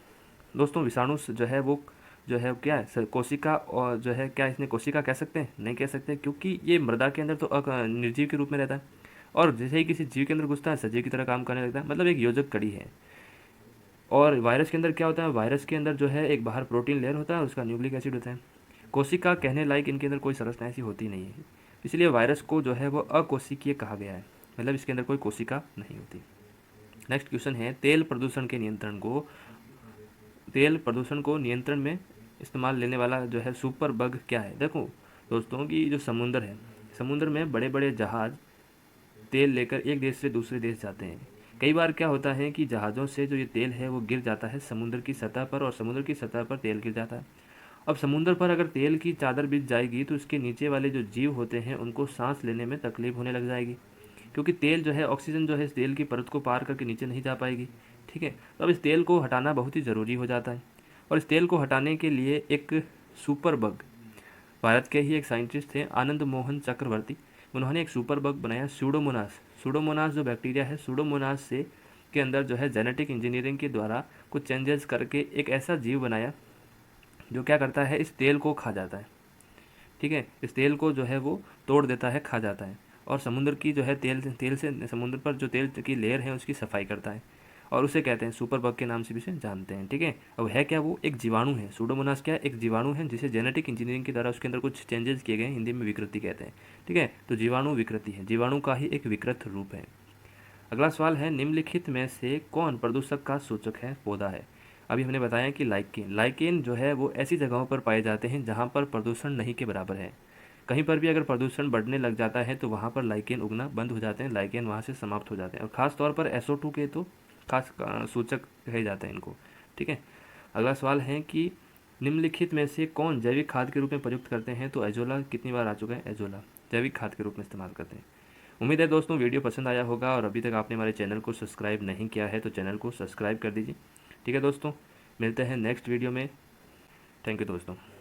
दोस्तों विषाणु जो है वो जो है क्या है? कोशिका, और जो है क्या इसने कोशिका कह सकते हैं? नहीं कह सकते, क्योंकि ये मृदा के अंदर तो निर्जीव के रूप में रहता है, और जैसे ही किसी जीव के अंदर घुसता है सजीव की तरह काम करने लगता है, मतलब एक योजक कड़ी है। और वायरस के अंदर क्या होता है? वायरस के अंदर जो है एक बाहर प्रोटीन लेयर होता है, उसका न्यूक्लिक एसिड होता है। कोशिका कहने लायक इनके अंदर कोई संरचना ऐसी होती नहीं है, इसलिए वायरस को जो है वो अकोशिकीय कहा गया है, मतलब इसके अंदर कोई कोशिका नहीं होती। नेक्स्ट क्वेश्चन है तेल प्रदूषण को नियंत्रण में इस्तेमाल लेने वाला जो है सुपर बग क्या है? देखो दोस्तों कि जो समुंदर है, समुद्र में बड़े बड़े जहाज़ तेल लेकर एक देश से दूसरे देश जाते हैं। कई बार क्या होता है कि जहाज़ों से जो ये तेल है वो गिर जाता है समुद्र की सतह पर, और समुद्र की सतह पर तेल गिर जाता है। अब समुद्र पर अगर तेल की चादर बिछ जाएगी तो उसके नीचे वाले जो जीव होते हैं उनको सांस लेने में तकलीफ होने लग जाएगी, क्योंकि तेल जो है ऑक्सीजन जो है इस तेल की परत को पार करके नीचे नहीं जा पाएगी। ठीक है, तो अब इस तेल को हटाना बहुत ही ज़रूरी हो जाता है, और इस तेल को हटाने के लिए एक सुपर बग, भारत के ही एक साइंटिस्ट थे आनंद मोहन चक्रवर्ती, उन्होंने एक सुपर बग बनाया सूडोमोनास। सूडोमोनास जो बैक्टीरिया है, सूडोमोनास से के अंदर जो है जेनेटिक इंजीनियरिंग के द्वारा कुछ चेंजेस करके एक ऐसा जीव बनाया जो क्या करता है? इस तेल को खा जाता है। ठीक है, इस तेल को जो है वो तोड़ देता है, खा जाता है, और समुद्र की जो है तेल से समुद्र पर जो तेल की लेयर है उसकी सफाई करता है। और उसे कहते हैं सुपर बग के नाम से भी उसे जानते हैं। ठीक है, अब है क्या, वो एक जीवाणु है। सूडोमोनास क्या है, एक जीवाणु है जिसे जेनेटिक इंजीनियरिंग के द्वारा उसके अंदर कुछ चेंजेस किए गए, हिंदी में विकृति कहते हैं। ठीक है, तो जीवाणु विकृति है, जीवाणु का ही एक विकृत रूप है। अगला सवाल है, निम्नलिखित में से कौन प्रदूषक का सूचक है, पौधा है। अभी हमने बताया कि लाइकेन, लाइकेन जो है वो ऐसी जगहों पर पाए जाते हैं जहाँ पर प्रदूषण नहीं के बराबर है। कहीं पर भी अगर प्रदूषण बढ़ने लग जाता है तो वहाँ पर लाइकेन उगना बंद हो जाते हैं, लाइकेन वहाँ से समाप्त हो जाते हैं। और ख़ास तौर पर SO2 के तो खास सूचक कहे जाते हैं इनको। ठीक है, अगला सवाल है कि निम्नलिखित में से कौन जैविक खाद के रूप में प्रयुक्त करते हैं, तो एजोला कितनी बार आ चुका है, एजोला जैविक खाद के रूप में इस्तेमाल करते हैं। उम्मीद है दोस्तों वीडियो पसंद आया होगा, और अभी तक आपने हमारे चैनल को सब्सक्राइब नहीं किया है तो चैनल को सब्सक्राइब कर दीजिए। ठीक है दोस्तों, मिलते हैं नेक्स्ट वीडियो में। थैंक यू दोस्तों।